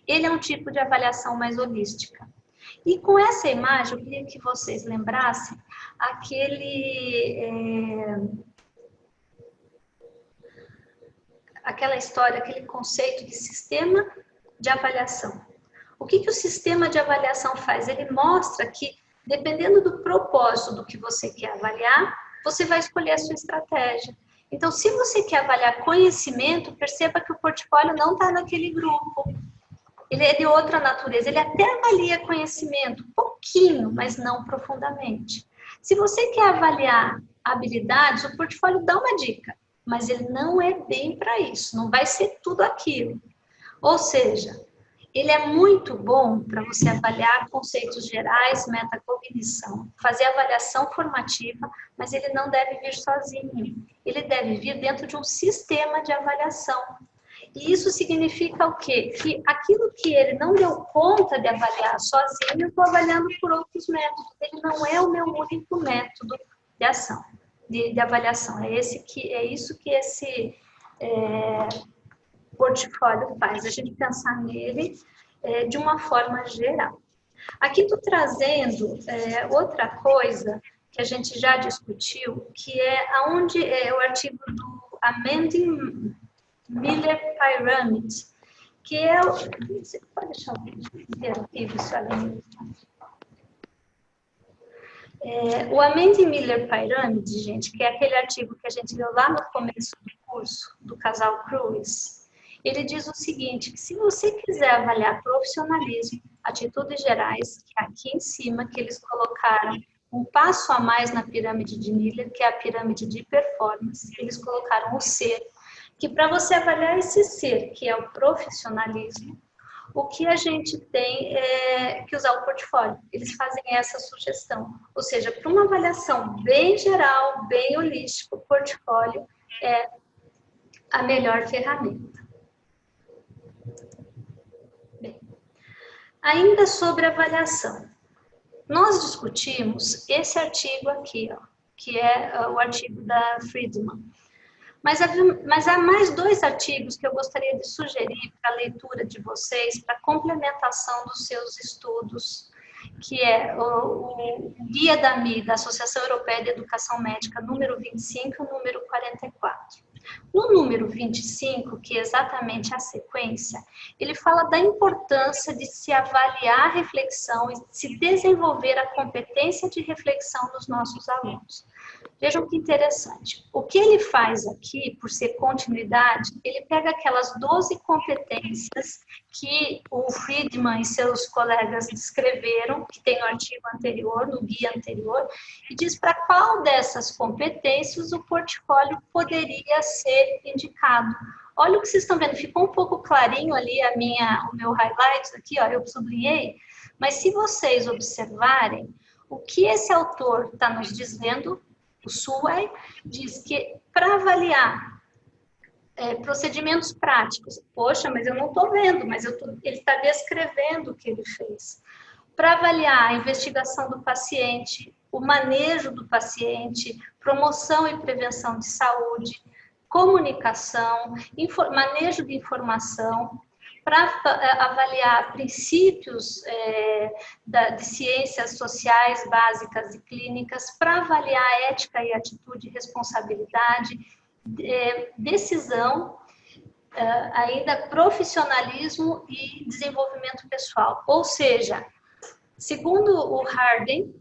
Ele é um tipo de avaliação mais holística. E com essa imagem, eu queria que vocês lembrassem aquela história, aquele conceito de sistema de avaliação. O que o sistema de avaliação faz? Ele mostra que, dependendo do propósito do que você quer avaliar, você vai escolher a sua estratégia. Então, se você quer avaliar conhecimento, perceba que o portfólio não está naquele grupo. Ele é de outra natureza. Ele até avalia conhecimento, pouquinho, mas não profundamente. Se você quer avaliar habilidades, o portfólio dá uma dica, mas ele não é bem para isso, não vai ser tudo aquilo. Ou seja, ele é muito bom para você avaliar conceitos gerais, metacognição, fazer avaliação formativa, mas ele não deve vir sozinho. Ele deve vir dentro de um sistema de avaliação. E isso significa o quê? Que aquilo que ele não deu conta de avaliar sozinho, eu estou avaliando por outros métodos. Ele não é o meu único método de ação, de avaliação. É isso que esse portfólio faz, a gente pensar nele de uma forma geral. Aqui estou trazendo outra coisa que a gente já discutiu, que é o artigo do Amending Miller Pyramid, que é o... Você pode deixar o vídeo inteiro aqui, visualizar. O Amending Miller Pyramid, gente, que é aquele artigo que a gente viu lá no começo do curso, do casal Cruz, ele diz o seguinte, que se você quiser avaliar profissionalismo, atitudes gerais, que é aqui em cima, que eles colocaram um passo a mais na pirâmide de Miller, que é a pirâmide de performance, eles colocaram o ser, que para você avaliar esse ser, que é o profissionalismo, o que a gente tem é que usar o portfólio. Eles fazem essa sugestão. Ou seja, para uma avaliação bem geral, bem holística, o portfólio é a melhor ferramenta. Bem, ainda sobre avaliação. Nós discutimos esse artigo aqui, ó, que é o artigo da Friedman. Mas há mais 2 artigos que eu gostaria de sugerir para a leitura de vocês, para complementação dos seus estudos, que é o Guia da AMI, da Associação Europeia de Educação Médica, número 25 e número 44. No número 25, que é exatamente a sequência, ele fala da importância de se avaliar a reflexão e se desenvolver a competência de reflexão dos nossos alunos. Vejam que interessante. O que ele faz aqui, por ser continuidade, ele pega aquelas 12 competências que o Friedman e seus colegas descreveram, que tem no artigo anterior, no guia anterior, e diz para qual dessas competências o portfólio poderia ser indicado. Olha o que vocês estão vendo, ficou um pouco clarinho ali o meu highlight aqui, ó, eu sublinhei, mas se vocês observarem, o que esse autor está nos dizendo, o Suai, diz que para avaliar procedimentos práticos, poxa, mas eu não estou vendo, mas ele está descrevendo o que ele fez. Para avaliar a investigação do paciente, o manejo do paciente, promoção e prevenção de saúde, comunicação, manejo de informação, para avaliar princípios de ciências sociais básicas e clínicas, para avaliar ética e atitude, responsabilidade, decisão, ainda profissionalismo e desenvolvimento pessoal. Ou seja, segundo o Harden,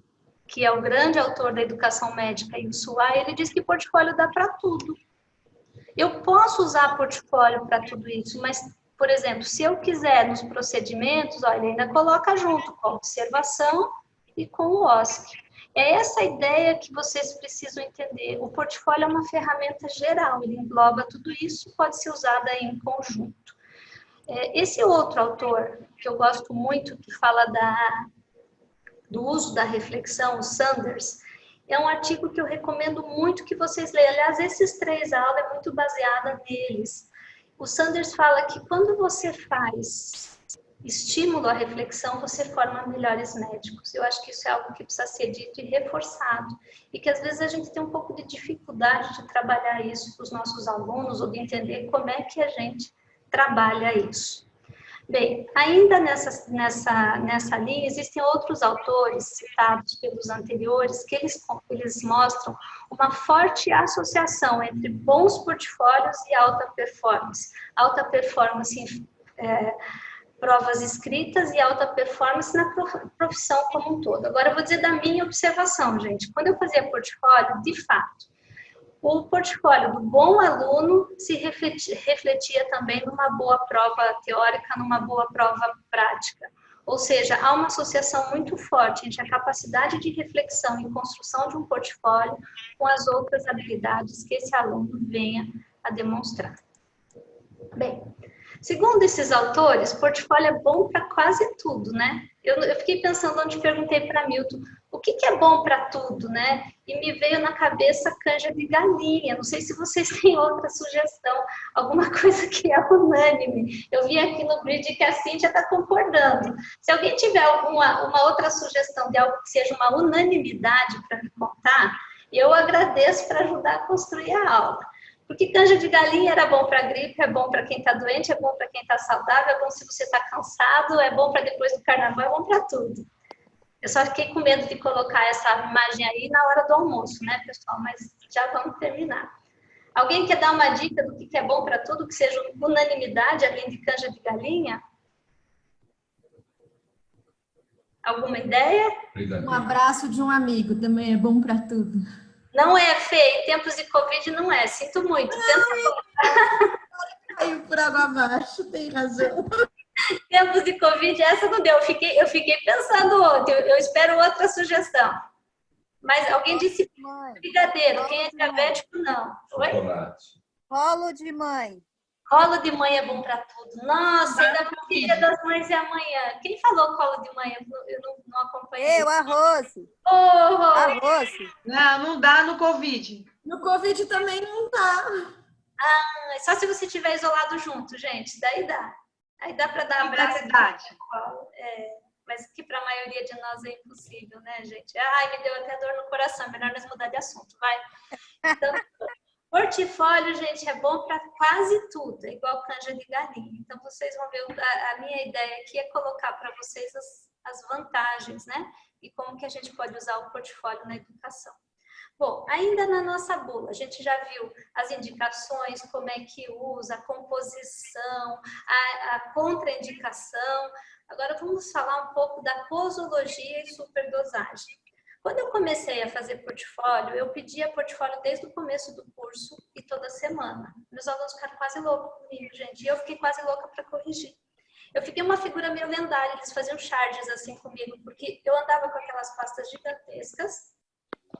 que é o grande autor da educação médica, e o Suai, ele diz que portfólio dá para tudo. Eu posso usar portfólio para tudo isso, mas, por exemplo, se eu quiser nos procedimentos, ó, ele ainda coloca junto com a observação e com o OSCE. É essa ideia que vocês precisam entender. O portfólio é uma ferramenta geral, ele engloba tudo isso, pode ser usado aí em conjunto. Esse outro autor, que eu gosto muito, que fala do uso da reflexão, o Sanders, é um artigo que eu recomendo muito que vocês leiam. Aliás, esses 3 aulas é muito baseada neles. O Sanders fala que quando você faz estímulo à reflexão, você forma melhores médicos. Eu acho que isso é algo que precisa ser dito e reforçado. E que às vezes a gente tem um pouco de dificuldade de trabalhar isso com os nossos alunos, ou de entender como é que a gente trabalha isso. Bem, ainda nessa linha, existem outros autores citados pelos anteriores que eles mostram uma forte associação entre bons portfólios e alta performance. Alta performance em provas escritas e alta performance na profissão como um todo. Agora, eu vou dizer da minha observação, gente. Quando eu fazia portfólio, de fato, o portfólio do bom aluno se refletia também numa boa prova teórica, numa boa prova prática. Ou seja, há uma associação muito forte entre a capacidade de reflexão e construção de um portfólio com as outras habilidades que esse aluno venha a demonstrar. Bem, segundo esses autores, portfólio é bom para quase tudo, né? Eu fiquei pensando onde perguntei para Milton, o que é bom para tudo, né? E me veio na cabeça canja de galinha. Não sei se vocês têm outra sugestão, alguma coisa que é unânime. Eu vi aqui no grid que a Cíntia está concordando. Se alguém tiver uma outra sugestão de algo que seja uma unanimidade para me contar, eu agradeço para ajudar a construir a aula. Porque canja de galinha era bom para gripe, é bom para quem está doente, é bom para quem está saudável, é bom se você está cansado, é bom para depois do carnaval, é bom para tudo. Eu só fiquei com medo de colocar essa imagem aí na hora do almoço, né, pessoal? Mas já vamos terminar. Alguém quer dar uma dica do que é bom para tudo, que seja unanimidade, além de canja de galinha? Alguma ideia? Um abraço de um amigo também é bom para tudo. Não é, Fê, em tempos de Covid não é, sinto muito. Caiu por água abaixo, tem razão. Tempos de Covid, essa não deu, eu fiquei pensando ontem, eu espero outra sugestão. Mas alguém disse brigadeiro, quem é diabético não. Oi? Colo de mãe. Colo de mãe é bom para tudo. Nossa, ainda porque Dia das Mães é amanhã. Quem falou colo de mãe? Eu não acompanhei. Eu, arroz. Oh, arroz. Não dá no Covid. No Covid também não dá. Ah, só se você estiver isolado junto, gente, daí dá. Aí dá para dar abraço. Mas que para a maioria de nós é impossível, né, gente? Ai, me deu até dor no coração, melhor nós mudar de assunto, vai. Então, portfólio, gente, é bom para quase tudo, é igual canja de galinha. Então, vocês vão ver, a minha ideia aqui é colocar para vocês as vantagens, né? E como que a gente pode usar o portfólio na educação. Bom, ainda na nossa bula, a gente já viu as indicações, como é que usa, a composição, a contraindicação. Agora vamos falar um pouco da posologia e superdosagem. Quando eu comecei a fazer portfólio, eu pedia portfólio desde o começo do curso e toda semana. Meus alunos ficaram quase loucos comigo, gente, e eu fiquei quase louca para corrigir. Eu fiquei uma figura meio lendária, eles faziam charges assim comigo, porque eu andava com aquelas pastas gigantescas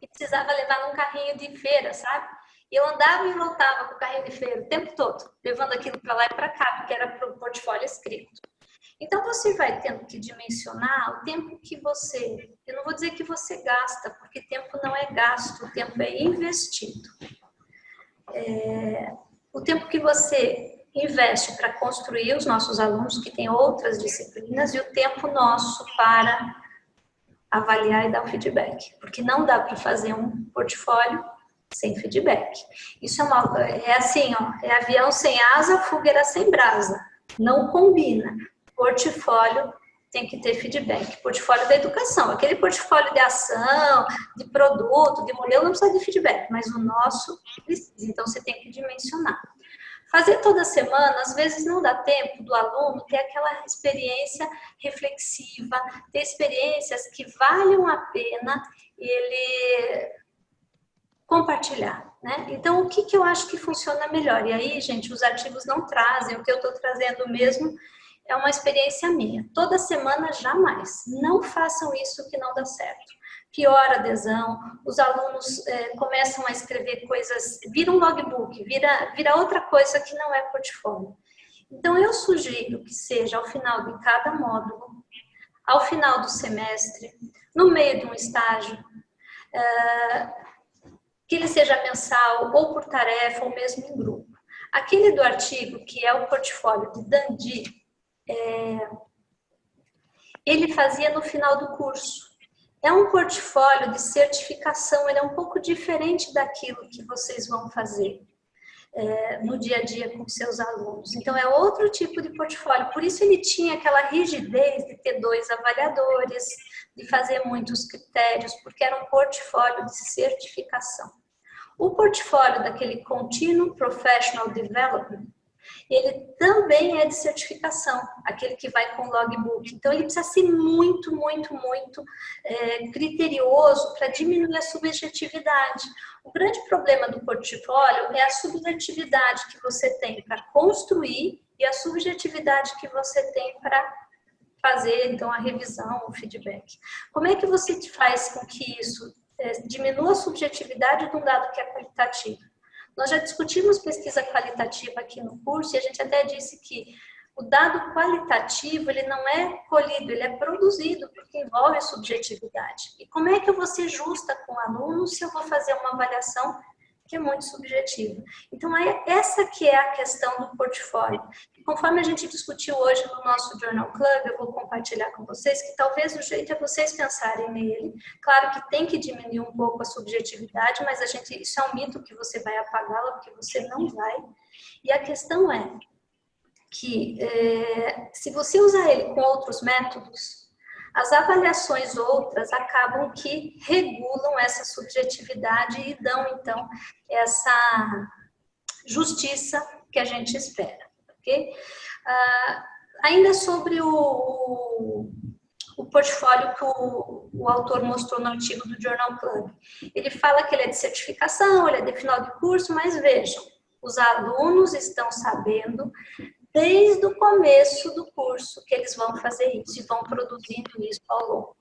e precisava levar num carrinho de feira, sabe? E eu andava e voltava com o carrinho de feira o tempo todo, levando aquilo para lá e para cá, porque era para o portfólio escrito. Então, você vai tendo que dimensionar o tempo que você... Eu não vou dizer que você gasta, porque tempo não é gasto, o tempo é investido. O tempo que você investe para construir os nossos alunos, que têm outras disciplinas, e o tempo nosso para avaliar e dar um feedback. Porque não dá para fazer um portfólio sem feedback. Isso é assim, ó, é avião sem asa, fogueira sem brasa. Não combina. Portfólio tem que ter feedback. Portfólio da educação. Aquele portfólio de ação, de produto, de modelo, não precisa de feedback, mas o nosso precisa. Então, você tem que dimensionar. Fazer toda semana, às vezes não dá tempo do aluno ter aquela experiência reflexiva, ter experiências que valham a pena ele compartilhar, né? Então, o que eu acho que funciona melhor? E aí, gente, os artigos não trazem, o que eu estou trazendo mesmo é uma experiência minha. Toda semana, jamais. Não façam isso que não dá certo. Piora a adesão, os alunos começam a escrever coisas, vira um logbook, vira outra coisa que não é portfólio. Então, eu sugiro que seja ao final de cada módulo, ao final do semestre, no meio de um estágio, que ele seja mensal, ou por tarefa, ou mesmo em grupo. Aquele do artigo, que é o portfólio de Dandi, ele fazia no final do curso. É um portfólio de certificação, ele é um pouco diferente daquilo que vocês vão fazer no dia a dia com seus alunos. Então, é outro tipo de portfólio. Por isso, ele tinha aquela rigidez de ter 2 avaliadores, de fazer muitos critérios, porque era um portfólio de certificação. O portfólio daquele Continuum Professional Development, ele também é de certificação, aquele que vai com logbook. Então, ele precisa ser muito, muito, muito criterioso para diminuir a subjetividade. O grande problema do portfólio é a subjetividade que você tem para construir e a subjetividade que você tem para fazer, então, a revisão, o feedback. Como é que você faz com que isso diminua a subjetividade de um dado que é qualitativo? Nós já discutimos pesquisa qualitativa aqui no curso e a gente até disse que o dado qualitativo, ele não é colhido, ele é produzido, porque envolve subjetividade. E como é que eu vou ser justa com o aluno se eu vou fazer uma avaliação que é muito subjetiva? Então, essa que é a questão do portfólio. E conforme a gente discutiu hoje no nosso Journal Club, eu vou compartilhar com vocês que talvez o jeito é vocês pensarem nele. Claro que tem que diminuir um pouco a subjetividade, mas isso é um mito que você vai apagá-la, porque você não vai. E a questão é que se você usar ele com outros métodos, as avaliações outras acabam que regulam essa subjetividade e dão, então, essa justiça que a gente espera, ok? Ainda sobre o portfólio que o autor mostrou no artigo do Journal Club. Ele fala que ele é de certificação, ele é de final de curso, mas vejam, os alunos estão sabendo desde o começo do curso que eles vão fazer isso e vão produzindo isso ao longo.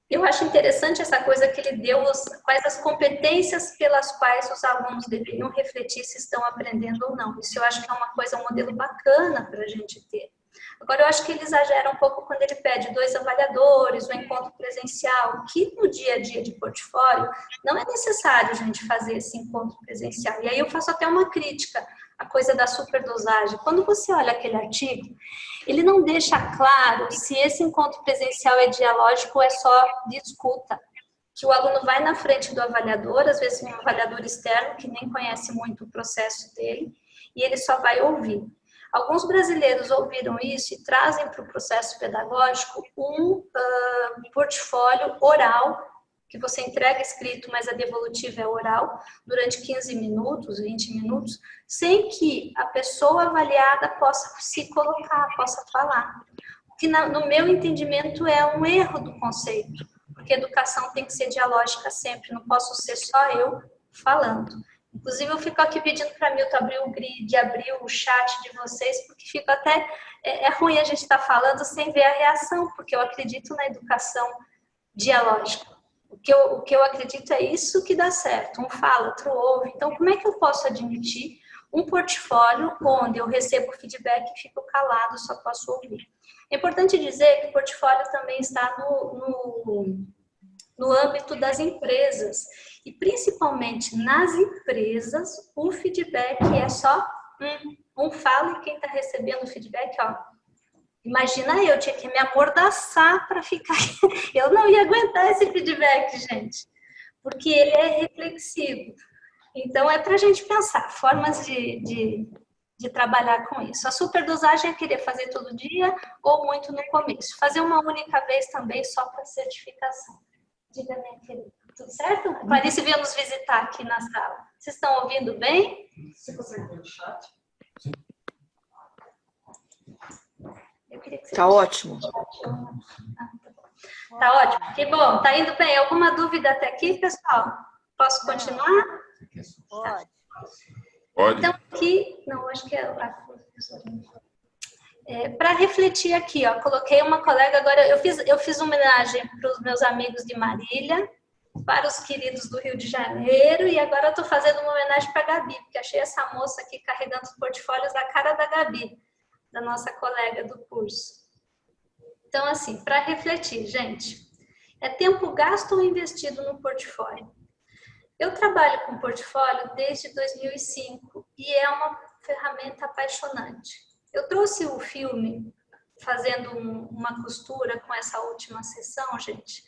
Eu acho interessante essa coisa que ele deu, quais as competências pelas quais os alunos deveriam refletir se estão aprendendo ou não. Isso eu acho que é uma coisa, um modelo bacana para a gente ter. Agora, eu acho que ele exagera um pouco quando ele pede 2 avaliadores, o encontro presencial, que no dia a dia de portfólio não é necessário a gente fazer esse encontro presencial. E aí eu faço até uma crítica, a coisa da superdosagem. Quando você olha aquele artigo, ele não deixa claro se esse encontro presencial é dialógico ou é só de escuta. Que o aluno vai na frente do avaliador, às vezes um avaliador externo que nem conhece muito o processo dele, e ele só vai ouvir. Alguns brasileiros ouviram isso e trazem para o processo pedagógico um portfólio oral, que você entrega escrito, mas a devolutiva é oral, durante 15 minutos, 20 minutos, sem que a pessoa avaliada possa se colocar, possa falar. O que, no meu entendimento, é um erro do conceito, porque educação tem que ser dialógica sempre, não posso ser só eu falando. Inclusive, eu fico aqui pedindo para a Milton abrir o grid, abrir o chat de vocês, porque fica até... É ruim a gente estar falando sem ver a reação, porque eu acredito na educação dialógica. O que eu acredito é isso que dá certo. Um fala, outro ouve. Então, como é que eu posso admitir um portfólio onde eu recebo feedback e fico calado, só posso ouvir? É importante dizer que o portfólio também está no âmbito das empresas. E, principalmente nas empresas, o feedback é só um fala e quem está recebendo o feedback, ó. Imagina eu tinha que me amordaçar para ficar... Eu não ia aguentar esse feedback, gente. Porque ele é reflexivo. Então, é para a gente pensar formas de trabalhar com isso. A superdosagem é querer fazer todo dia ou muito no começo. Fazer uma única vez também só para certificação. Diga, minha querida. Tudo certo? Clarice veio nos visitar aqui na sala. Vocês estão ouvindo bem? Você consegue ver o chat? Sim. Tá ótimo. Tá ótimo. Que bom. Tá indo bem. Alguma dúvida até aqui, pessoal? Posso continuar? Pode. Pode. Então, aqui... Não, acho que é a professora. Para refletir aqui, ó, coloquei uma colega agora, eu fiz homenagem para os meus amigos de Marília, para os queridos do Rio de Janeiro, e agora eu estou fazendo uma homenagem para a Gabi, porque achei essa moça aqui carregando os portfólios da cara da Gabi, da nossa colega do curso. Então, assim, para refletir, gente, é tempo gasto ou investido no portfólio? Eu trabalho com portfólio desde 2005 e é uma ferramenta apaixonante. Eu trouxe o filme, fazendo uma costura com essa última sessão, gente,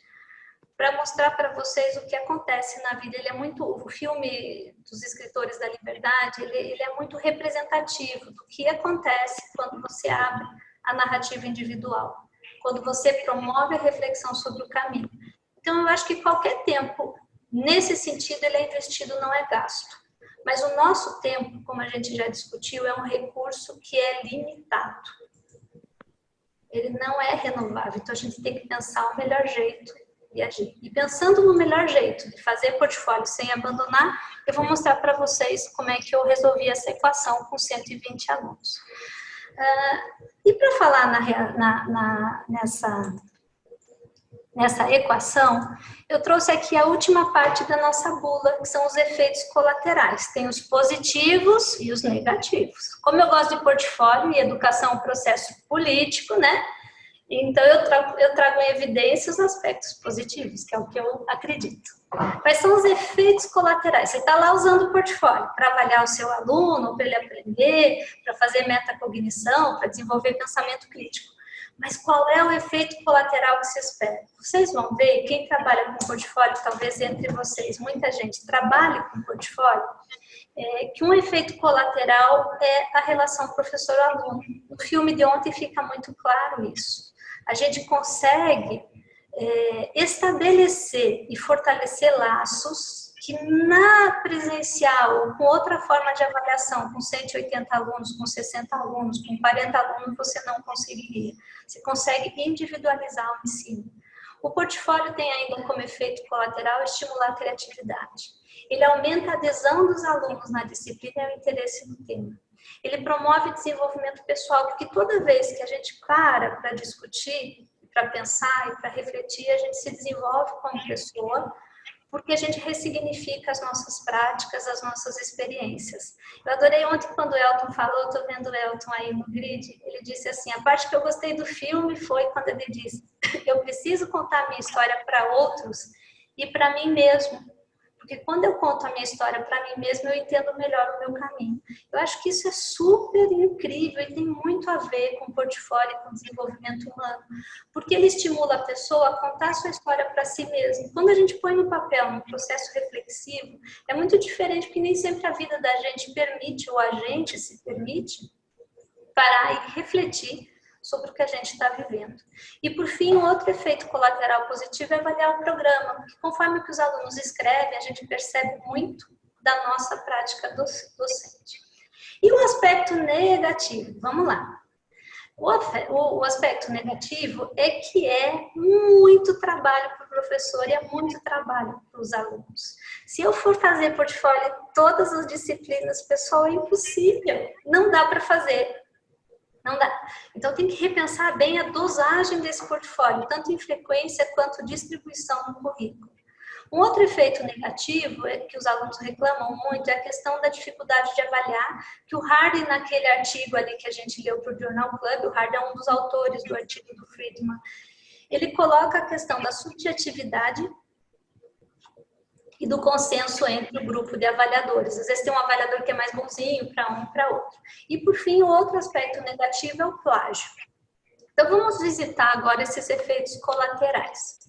para mostrar para vocês o que acontece na vida. Ele é muito, o filme dos Escritores da Liberdade, ele é muito representativo do que acontece quando você abre a narrativa individual, quando você promove a reflexão sobre o caminho. Então, eu acho que qualquer tempo, nesse sentido, ele é investido, não é gasto. Mas o nosso tempo, como a gente já discutiu, é um recurso que é limitado. Ele não é renovável, então a gente tem que pensar o melhor jeito de agir. E pensando no melhor jeito de fazer portfólio sem abandonar, eu vou mostrar para vocês como é que eu resolvi essa equação com 120 alunos. E para falar nessa equação, eu trouxe aqui a última parte da nossa bula, que são os efeitos colaterais. Tem os positivos e os negativos. Como eu gosto de portfólio e educação é um processo político, né? Então, eu trago em evidência os aspectos positivos, que é o que eu acredito. Quais são os efeitos colaterais? Você está lá usando o portfólio para avaliar o seu aluno, para ele aprender, para fazer metacognição, para desenvolver pensamento crítico. Mas qual é o efeito colateral que se espera? Vocês vão ver, quem trabalha com portfólio, talvez entre vocês, muita gente trabalhe com portfólio, que um efeito colateral é a relação professor-aluno. No filme de ontem fica muito claro isso. A gente consegue estabelecer e fortalecer laços que na presencial, com outra forma de avaliação, com 180 alunos, com 60 alunos, com 40 alunos, você não conseguiria. Você consegue individualizar o ensino. O portfólio tem ainda como efeito colateral estimular a criatividade. Ele aumenta a adesão dos alunos na disciplina e o interesse no tema. Ele promove desenvolvimento pessoal, porque toda vez que a gente para discutir, para pensar e para refletir, a gente se desenvolve como pessoa, porque a gente ressignifica as nossas práticas, as nossas experiências. Eu adorei ontem quando o Elton falou, estou vendo o Elton aí no grid, ele disse assim, a parte que eu gostei do filme foi quando ele disse, eu preciso contar a minha história para outros e para mim mesmo. Porque quando eu conto a minha história para mim mesma, eu entendo melhor o meu caminho. Eu acho que isso é super incrível e tem muito a ver com portfólio e com desenvolvimento humano. Porque ele estimula a pessoa a contar a sua história para si mesma. Quando a gente põe no papel, num processo reflexivo, é muito diferente, porque nem sempre a vida da gente permite, ou a gente se permite, parar e refletir sobre o que a gente está vivendo. E, por fim, um outro efeito colateral positivo é avaliar o programa, porque conforme que os alunos escrevem, a gente percebe muito da nossa prática docente. E o aspecto negativo, vamos lá. O aspecto negativo é que é muito trabalho para o professor e é muito trabalho para os alunos. Se eu for fazer portfólio em todas as disciplinas, pessoal, é impossível, não dá para fazer. Não dá. Então, tem que repensar bem a dosagem desse portfólio, tanto em frequência quanto distribuição no currículo. Um outro efeito negativo, que os alunos reclamam muito, é a questão da dificuldade de avaliar, que o Hardy, naquele artigo ali que a gente leu para o Journal Club, o Hardy é um dos autores do artigo do Friedman, ele coloca a questão da subjetividade e do consenso entre o grupo de avaliadores. Às vezes tem um avaliador que é mais bonzinho para um e para outro. E, por fim, o outro aspecto negativo é o plágio. Então, vamos visitar agora esses efeitos colaterais.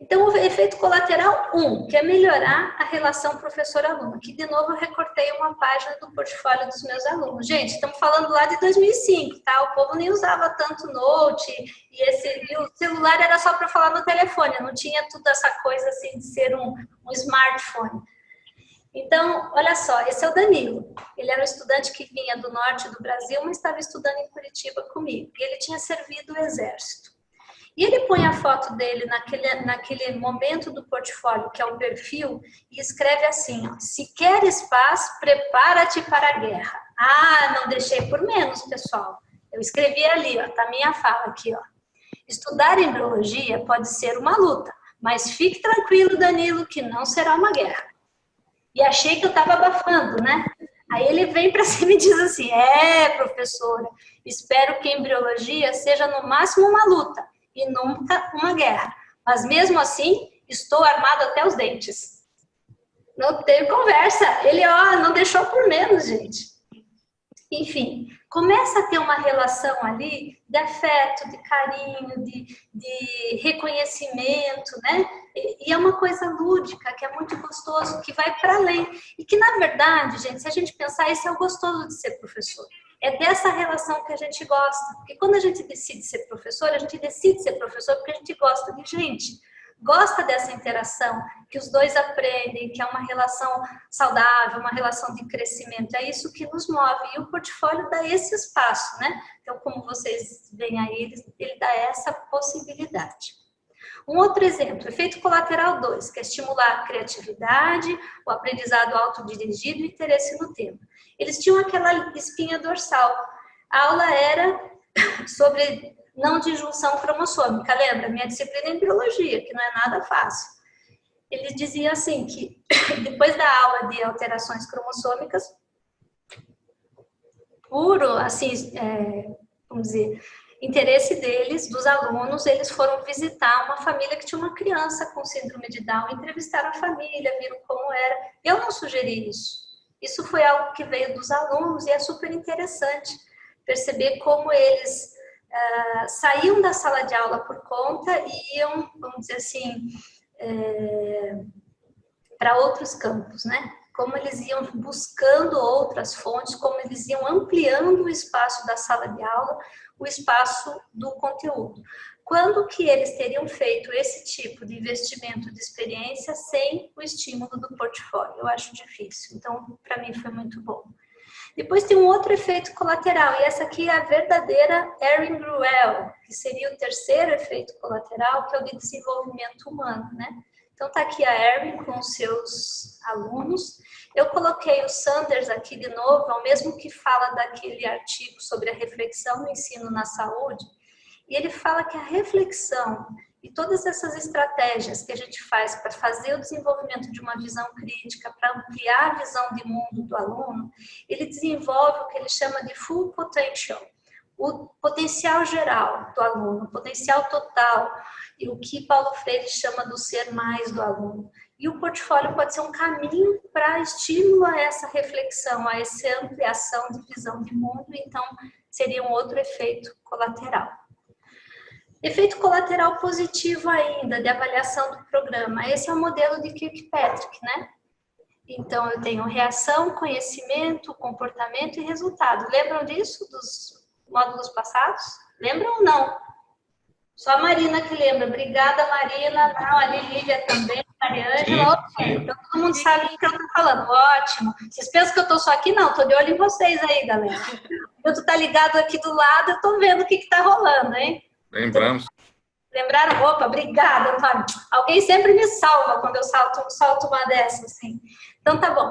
Então, o efeito colateral 1, que é melhorar a relação professor-aluno. Aqui, de novo, eu recortei uma página do portfólio dos meus alunos. Gente, estamos falando lá de 2005, tá? O povo nem usava tanto Note, e o celular era só para falar no telefone, não tinha tudo essa coisa assim de ser um smartphone. Então, olha só, esse é o Danilo. Ele era um estudante que vinha do norte do Brasil, mas estava estudando em Curitiba comigo. E ele tinha servido o exército. E ele põe a foto dele naquele momento do portfólio, que é o perfil, e escreve assim, ó, se queres paz, prepara-te para a guerra. Ah, não deixei por menos, pessoal. Eu escrevi ali, ó, tá a minha fala aqui, ó. Estudar embriologia pode ser uma luta, mas fique tranquilo, Danilo, que não será uma guerra. E achei que eu estava abafando, né? Aí ele vem para cima e diz assim, professora, espero que a embriologia seja no máximo uma luta, e nunca uma guerra. Mas mesmo assim, estou armado até os dentes. Não teve conversa. Ele, não deixou por menos, gente. Enfim, começa a ter uma relação ali de afeto, de carinho, de reconhecimento, né? E é uma coisa lúdica, que é muito gostoso, que vai para além. E que, na verdade, gente, se a gente pensar, esse é o gostoso de ser professor. É dessa relação que a gente gosta. Porque quando a gente decide ser professor, a gente decide ser professor porque a gente gosta de gente. Gosta dessa interação, que os dois aprendem, que é uma relação saudável, uma relação de crescimento. É isso que nos move. E o portfólio dá esse espaço, né? Então, como vocês veem aí, ele dá essa possibilidade. Um outro exemplo, efeito colateral 2, que é estimular a criatividade, o aprendizado autodirigido e o interesse no tema. Eles tinham aquela espinha dorsal. A aula era sobre não disjunção cromossômica, lembra? Minha disciplina é em biologia, que não é nada fácil. Eles diziam assim, que depois da aula de alterações cromossômicas, puro, assim, vamos dizer, interesse deles, dos alunos, eles foram visitar uma família que tinha uma criança com síndrome de Down, entrevistaram a família, viram como era. Eu não sugeri isso. Isso foi algo que veio dos alunos e é super interessante perceber como eles saíam da sala de aula por conta e iam, vamos dizer assim, para outros campos, né? Como eles iam buscando outras fontes, como eles iam ampliando o espaço da sala de aula, o espaço do conteúdo. Quando que eles teriam feito esse tipo de investimento de experiência sem o estímulo do portfólio? Eu acho difícil, então para mim foi muito bom. Depois tem um outro efeito colateral, e essa aqui é a verdadeira Erin Gruwell, que seria o terceiro efeito colateral, que é o de desenvolvimento humano, né? Então tá aqui a Erin com os seus alunos. Eu coloquei o Sanders aqui de novo, é o mesmo que fala daquele artigo sobre a reflexão no ensino na saúde, e ele fala que a reflexão E todas essas estratégias que a gente faz para fazer o desenvolvimento de uma visão crítica, para ampliar a visão de mundo do aluno, ele desenvolve o que ele chama de full potential, o potencial geral do aluno, o potencial total, e o que Paulo Freire chama do ser mais do aluno. E o portfólio pode ser um caminho para estímulo a essa reflexão, a essa ampliação de visão de mundo, então seria um outro efeito colateral. Efeito colateral positivo ainda, de avaliação do programa. Esse é o modelo de Kirkpatrick, né? Então, eu tenho reação, conhecimento, comportamento e resultado. Lembram disso, dos módulos passados? Lembram ou não? Só a Marina que lembra. Obrigada, Marina. Não, a Lívia também, Mariângela. Então, todo mundo sabe o que eu estou falando. Ótimo. Vocês pensam que eu estou só aqui? Não, estou de olho em vocês aí, galera. Eu estou ligado aqui do lado, eu estou vendo o que está rolando, hein? Lembramos. Lembraram? Opa, obrigada, Antônio. Alguém sempre me salva quando eu solto uma dessas, assim. Então, tá bom.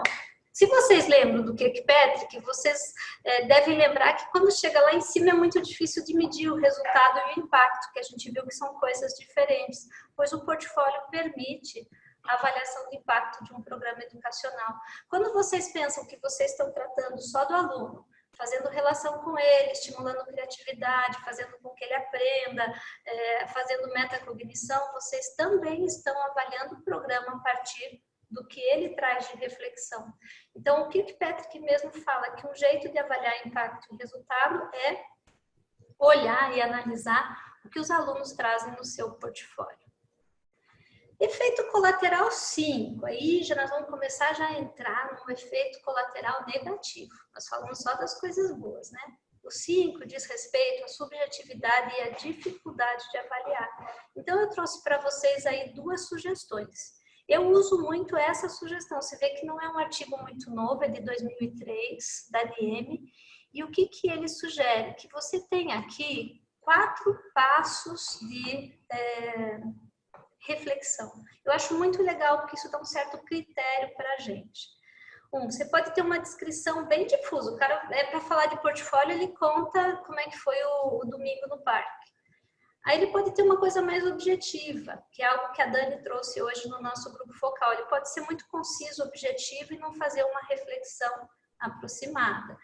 Se vocês lembram do Kirkpatrick, vocês devem lembrar que quando chega lá em cima é muito difícil de medir o resultado e o impacto, que a gente viu que são coisas diferentes, pois o portfólio permite a avaliação do impacto de um programa educacional. Quando vocês pensam que vocês estão tratando só do aluno, fazendo relação com ele, estimulando criatividade, fazendo com que ele aprenda, fazendo metacognição, vocês também estão avaliando o programa a partir do que ele traz de reflexão. Então, o Kirkpatrick mesmo fala que um jeito de avaliar impacto e resultado é olhar e analisar o que os alunos trazem no seu portfólio. Efeito colateral 5, aí nós vamos começar já a entrar no efeito colateral negativo. Nós falamos só das coisas boas, né? O 5 diz respeito à subjetividade e à dificuldade de avaliar. Então, eu trouxe para vocês aí 2 sugestões. Eu uso muito essa sugestão. Você vê que não é um artigo muito novo, é de 2003, da DiEM. E o que ele sugere? Que você tem aqui 4 passos de reflexão. Eu acho muito legal porque isso dá um certo critério para a gente. Você pode ter uma descrição bem difusa. O cara, para falar de portfólio, ele conta como é que foi o domingo no parque. Aí ele pode ter uma coisa mais objetiva, que é algo que a Dani trouxe hoje no nosso grupo focal. Ele pode ser muito conciso, objetivo e não fazer uma reflexão aproximada.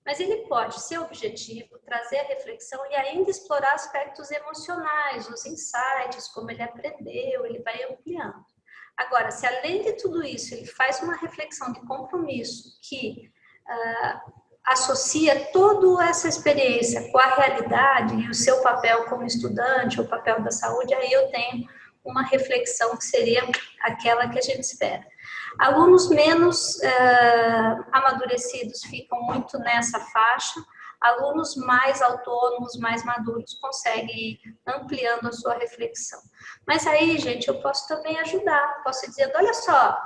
Mas ele pode ser objetivo, trazer a reflexão e ainda explorar aspectos emocionais, os insights, como ele aprendeu, ele vai ampliando. Agora, se além de tudo isso ele faz uma reflexão de compromisso que associa toda essa experiência com a realidade e o seu papel como estudante, o papel da saúde, aí eu tenho uma reflexão que seria aquela que a gente espera. Alunos menos amadurecidos ficam muito nessa faixa, alunos mais autônomos, mais maduros, conseguem ir ampliando a sua reflexão. Mas aí, gente, eu posso também ajudar, posso dizer, olha só,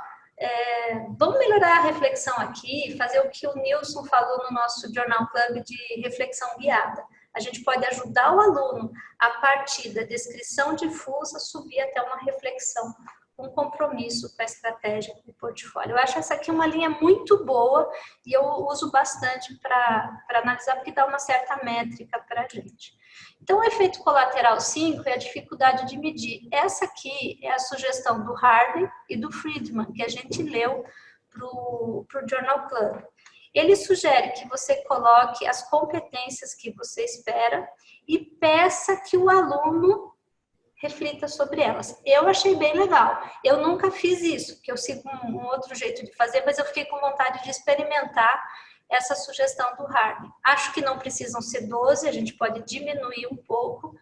vamos melhorar a reflexão aqui, fazer o que o Nilson falou no nosso Journal Club de reflexão guiada. A gente pode ajudar o aluno, a partir da descrição difusa, subir até uma reflexão, um compromisso com a estratégia do portfólio. Eu acho essa aqui uma linha muito boa e eu uso bastante para analisar, porque dá uma certa métrica para a gente. Então, o efeito colateral 5 é a dificuldade de medir. Essa aqui é a sugestão do Harden e do Friedman, que a gente leu para o Journal Club. Ele sugere que você coloque as competências que você espera e peça que o aluno reflita sobre elas. Eu achei bem legal. Eu nunca fiz isso, que eu sigo um outro jeito de fazer, mas eu fiquei com vontade de experimentar essa sugestão do Harden. Acho que não precisam ser 12, a gente pode diminuir um pouco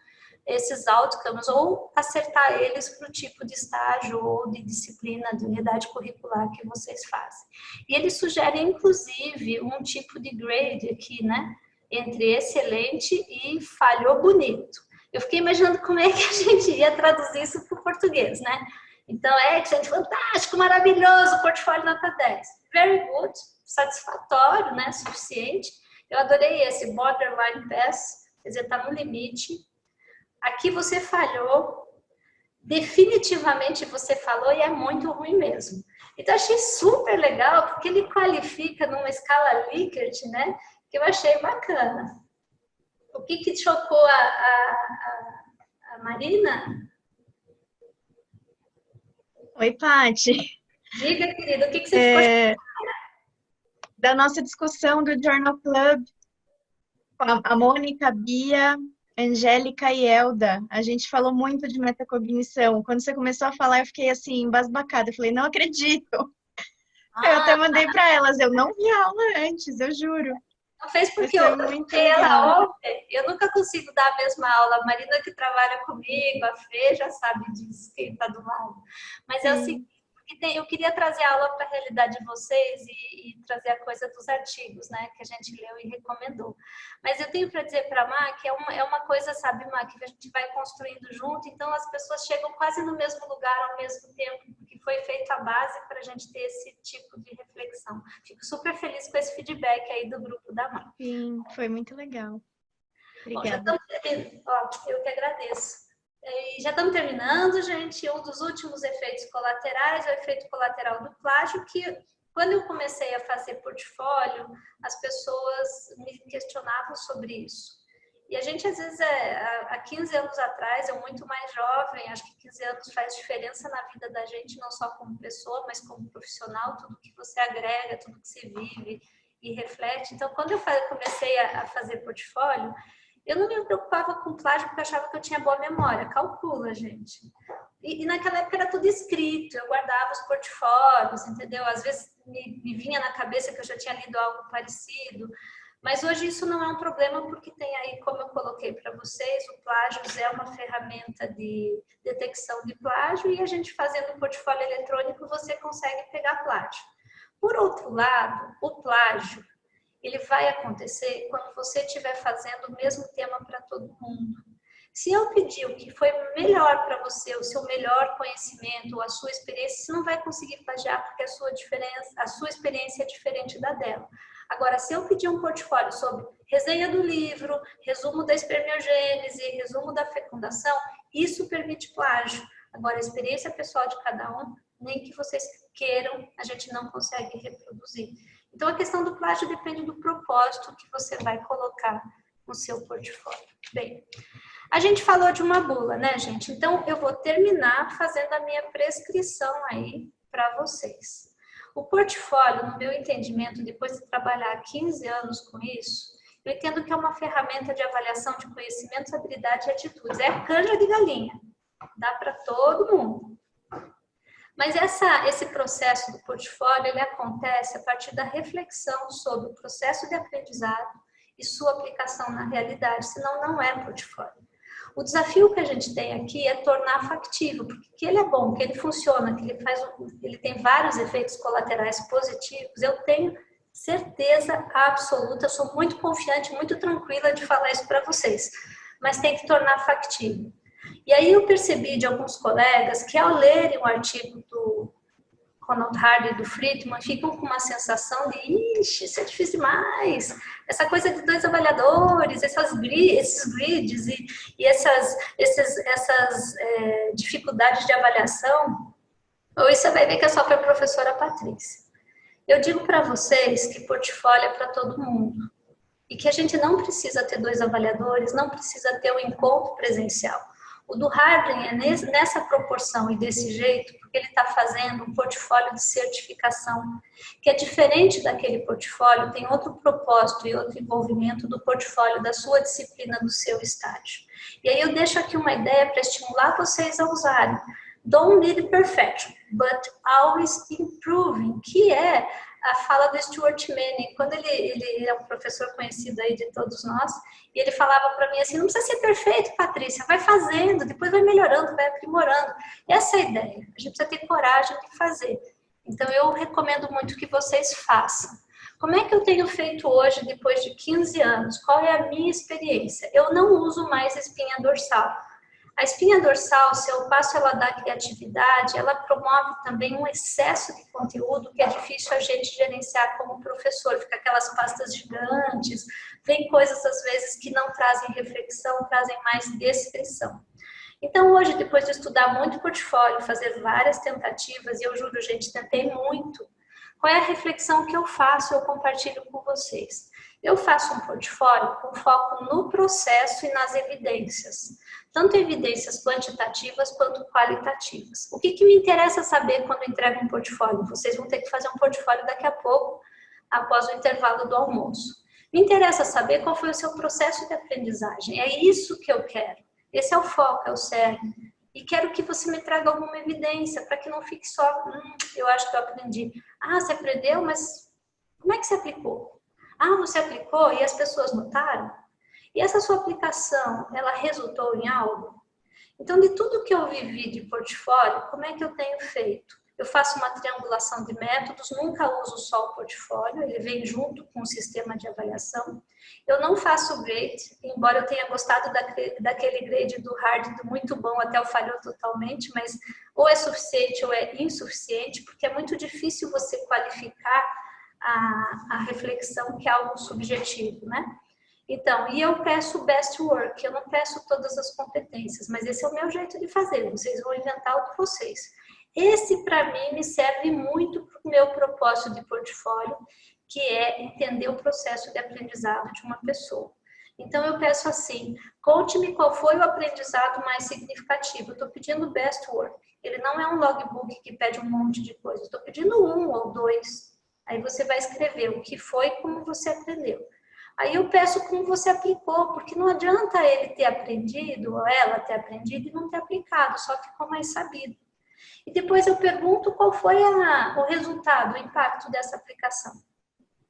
esses outcomes ou acertar eles para o tipo de estágio ou de disciplina, de unidade curricular que vocês fazem. E ele sugere, inclusive, um tipo de grade aqui, né? Entre excelente e falhou bonito. Eu fiquei imaginando como é que a gente ia traduzir isso para o português, né? Então, excellent, fantástico, maravilhoso, portfólio nota 10. Very good, satisfatório, né? Suficiente. Eu adorei esse borderline pass, quer dizer, está no limite. Aqui você falhou, definitivamente você falou e é muito ruim mesmo. Então, achei super legal, porque ele qualifica numa escala Likert, né? Que eu achei bacana. O que chocou a Marina? Oi, Paty. Diga, querida, o que você ficou... Da nossa discussão do Journal Club, a Mônica, a Bia, Angélica e Elda, a gente falou muito de metacognição. Quando você começou a falar, eu fiquei assim, embasbacada. Eu falei, não acredito. Eu até mandei para elas, eu não vi a aula antes, eu juro. Não fez porque eu dei ela ontem. Eu nunca consigo dar a mesma aula. A Marina que trabalha comigo, a Fê já sabe disso, quem está do lado. Mas é o seguinte, eu queria trazer a aula para a realidade de vocês e trazer a coisa dos artigos, né, que a gente leu e recomendou. Mas eu tenho para dizer para a Má que é uma coisa, sabe, Má, que a gente vai construindo junto, então as pessoas chegam quase no mesmo lugar ao mesmo tempo, porque foi feita a base para a gente ter esse tipo de reflexão. Fico super feliz com esse feedback aí do grupo da Má. Sim, foi muito legal. Obrigada. Bom, eu que agradeço. E já estamos terminando, gente. Um dos últimos efeitos colaterais é o efeito colateral do plágio, que quando eu comecei a fazer portfólio, as pessoas me questionavam sobre isso. E a gente, às vezes, há 15 anos atrás, eu muito mais jovem, acho que 15 anos faz diferença na vida da gente, não só como pessoa, mas como profissional, tudo que você agrega, tudo que você vive e reflete. Então, quando eu comecei a fazer portfólio, eu não me preocupava com plágio porque eu achava que eu tinha boa memória. Calcula, gente. E naquela época era tudo escrito, eu guardava os portfólios, entendeu? Às vezes me vinha na cabeça que eu já tinha lido algo parecido. Mas hoje isso não é um problema porque tem aí, como eu coloquei para vocês, o Plágios é uma ferramenta de detecção de plágio e a gente fazendo um portfólio eletrônico você consegue pegar plágio. Por outro lado, o plágio ele vai acontecer quando você estiver fazendo o mesmo tema para todo mundo. Se eu pedir o que foi melhor para você, o seu melhor conhecimento, a sua experiência, você não vai conseguir plagiar porque a sua experiência é diferente da dela. Agora, se eu pedir um portfólio sobre resenha do livro, resumo da espermiogênese, resumo da fecundação, isso permite plágio. Agora, a experiência pessoal de cada um, nem que vocês queiram, a gente não consegue reproduzir. Então, a questão do plágio depende do propósito que você vai colocar no seu portfólio. Bem, a gente falou de uma bula, né, gente? Então, eu vou terminar fazendo a minha prescrição aí para vocês. O portfólio, no meu entendimento, depois de trabalhar 15 anos com isso, eu entendo que é uma ferramenta de avaliação de conhecimentos, habilidades e atitudes. É canja de galinha. Dá para todo mundo. Mas esse processo do portfólio, ele acontece a partir da reflexão sobre o processo de aprendizado e sua aplicação na realidade, senão não é portfólio. O desafio que a gente tem aqui é tornar factível, porque que ele é bom, que ele funciona, que ele tem vários efeitos colaterais positivos, eu tenho certeza absoluta, eu sou muito confiante, muito tranquila de falar isso para vocês, mas tem que tornar factível. E aí eu percebi de alguns colegas que ao lerem o artigo do Ronald Hardy e do Friedman, ficam com uma sensação de, ixi, isso é difícil demais, essa coisa de 2 avaliadores, esses grids e essas dificuldades de avaliação, ou isso você vai ver que é só para a professora Patrícia. Eu digo para vocês que portfólio é para todo mundo, e que a gente não precisa ter 2 avaliadores, não precisa ter um encontro presencial. O do Harding é nessa proporção e desse jeito, porque ele está fazendo um portfólio de certificação, que é diferente daquele portfólio, tem outro propósito e outro envolvimento do portfólio da sua disciplina, do seu estágio. E aí eu deixo aqui uma ideia para estimular vocês a usarem. Don't need perfection, but always improving, que é a fala do Stuart Manning, quando ele é um professor conhecido aí de todos nós, e ele falava para mim assim, não precisa ser perfeito, Patrícia, vai fazendo, depois vai melhorando, vai aprimorando. Essa é a ideia, a gente precisa ter coragem de fazer. Então eu recomendo muito que vocês façam. Como é que eu tenho feito hoje, depois de 15 anos? Qual é a minha experiência? Eu não uso mais espinha dorsal. A espinha dorsal, se eu passo ela da criatividade, ela promove também um excesso de conteúdo que é difícil a gente gerenciar como professor. Fica aquelas pastas gigantes, vem coisas às vezes que não trazem reflexão, trazem mais descrição. Então hoje, depois de estudar muito portfólio, fazer várias tentativas, e eu juro, gente, tentei muito, qual é a reflexão que eu faço, eu compartilho com vocês. Eu faço um portfólio com foco no processo e nas evidências, tanto evidências quantitativas quanto qualitativas. O que me interessa saber quando entrego um portfólio? Vocês vão ter que fazer um portfólio daqui a pouco, após o intervalo do almoço. Me interessa saber qual foi o seu processo de aprendizagem. É isso que eu quero. Esse é o foco, é o cerne. E quero que você me traga alguma evidência, para que não fique só, eu acho que eu aprendi. Ah, você aprendeu, mas como é que você aplicou? Ah, você aplicou e as pessoas notaram? E essa sua aplicação, ela resultou em algo? Então, de tudo que eu vivi de portfólio, como é que eu tenho feito? Eu faço uma triangulação de métodos, nunca uso só o portfólio, ele vem junto com o sistema de avaliação. Eu não faço grade, embora eu tenha gostado daquele grade do hard, do muito bom até o falhou totalmente, mas ou é suficiente ou é insuficiente, porque é muito difícil você qualificar a reflexão, que é algo subjetivo, né? Então, e eu peço best work, eu não peço todas as competências, mas esse é o meu jeito de fazer, vocês vão inventar o de vocês. Esse, para mim, me serve muito para o meu propósito de portfólio, que é entender o processo de aprendizado de uma pessoa. Então, eu peço assim, conte-me qual foi o aprendizado mais significativo. Eu estou pedindo best work. Ele não é um logbook que pede um monte de coisa. Estou pedindo 1 ou 2. Aí você vai escrever o que foi e como você aprendeu. Aí eu peço como você aplicou, porque não adianta ele ter aprendido, ou ela ter aprendido e não ter aplicado, só ficou mais sabido. E depois eu pergunto qual foi o resultado, o impacto dessa aplicação.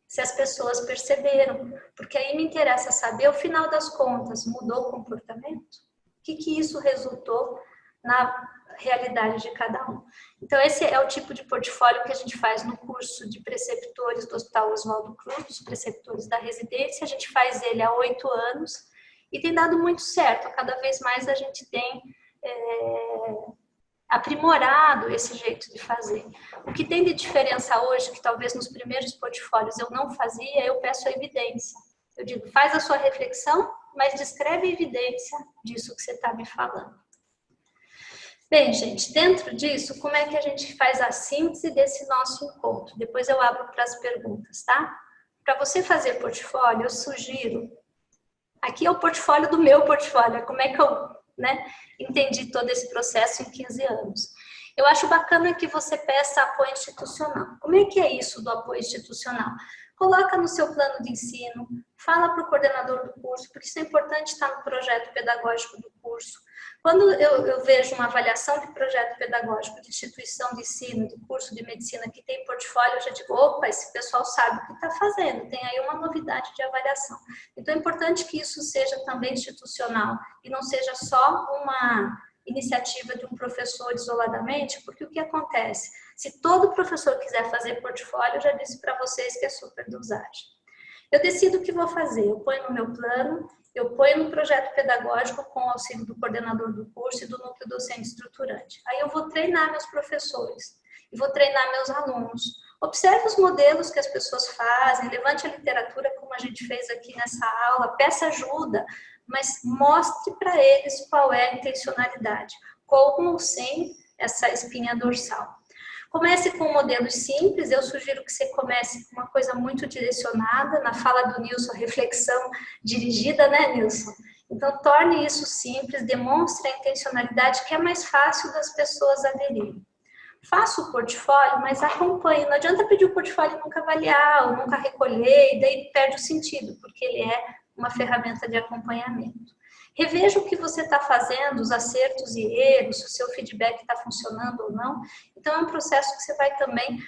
Se as pessoas perceberam, porque aí me interessa saber, ao final das contas, mudou o comportamento? O que isso resultou na realidade de cada um? Então, esse é o tipo de portfólio que a gente faz no curso de preceptores do Hospital Oswaldo Cruz, dos preceptores da residência. A gente faz ele há 8 anos e tem dado muito certo. Cada vez mais a gente tem aprimorado esse jeito de fazer. O que tem de diferença hoje, que talvez nos primeiros portfólios eu não fazia, eu peço a evidência. Eu digo, faz a sua reflexão, mas descreve a evidência disso que você está me falando. Bem, gente, dentro disso, como é que a gente faz a síntese desse nosso encontro? Depois eu abro para as perguntas, tá? Para você fazer portfólio, eu sugiro... Aqui é o portfólio do meu portfólio, como é que eu entendi todo esse processo em 15 anos. Eu acho bacana que você peça apoio institucional. Como é que é isso do apoio institucional? Coloca no seu plano de ensino, fala para o coordenador do curso, porque isso é importante estar no projeto pedagógico do curso. Quando eu vejo uma avaliação de projeto pedagógico de instituição de ensino, de curso de medicina que tem portfólio, eu já digo, opa, esse pessoal sabe o que está fazendo, tem aí uma novidade de avaliação. Então é importante que isso seja também institucional e não seja só uma iniciativa de um professor isoladamente, porque o que acontece? Se todo professor quiser fazer portfólio, eu já disse para vocês que é superdosagem. Eu decido o que vou fazer, eu ponho no meu plano, eu ponho no projeto pedagógico com o auxílio do coordenador do curso e do núcleo docente estruturante. Aí eu vou treinar meus professores e vou treinar meus alunos. Observe os modelos que as pessoas fazem, levante a literatura como a gente fez aqui nessa aula, peça ajuda, mas mostre para eles qual é a intencionalidade, com ou sem essa espinha dorsal. Comece com modelos simples, eu sugiro que você comece com uma coisa muito direcionada, na fala do Nilson, reflexão dirigida, né, Nilson? Então, torne isso simples, demonstre a intencionalidade, que é mais fácil das pessoas aderirem. Faça o portfólio, mas acompanhe. Não adianta pedir o portfólio e nunca avaliar, ou nunca recolher, e daí perde o sentido, porque ele é uma ferramenta de acompanhamento. Reveja o que você está fazendo, os acertos e erros, se o seu feedback está funcionando ou não. Então, é um processo que você vai também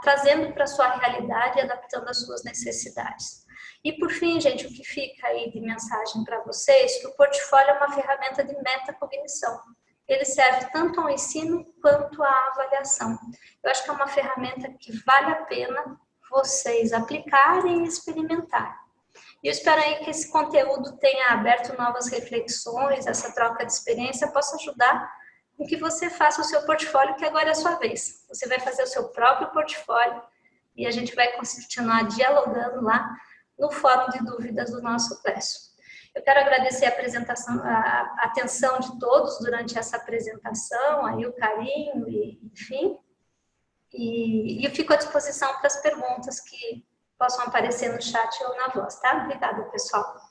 trazendo para a sua realidade e adaptando às suas necessidades. E, por fim, gente, o que fica aí de mensagem para vocês, que o portfólio é uma ferramenta de metacognição. Ele serve tanto ao ensino quanto à avaliação. Eu acho que é uma ferramenta que vale a pena vocês aplicarem e experimentarem. E eu espero aí que esse conteúdo tenha aberto novas reflexões, essa troca de experiência possa ajudar com que você faça o seu portfólio, que agora é a sua vez. Você vai fazer o seu próprio portfólio e a gente vai continuar dialogando lá no fórum de dúvidas do nosso Clécio. Eu quero agradecer a atenção de todos durante essa apresentação, aí o carinho, enfim. E eu fico à disposição para as perguntas que possam aparecer no chat ou na voz, tá? Obrigada, pessoal.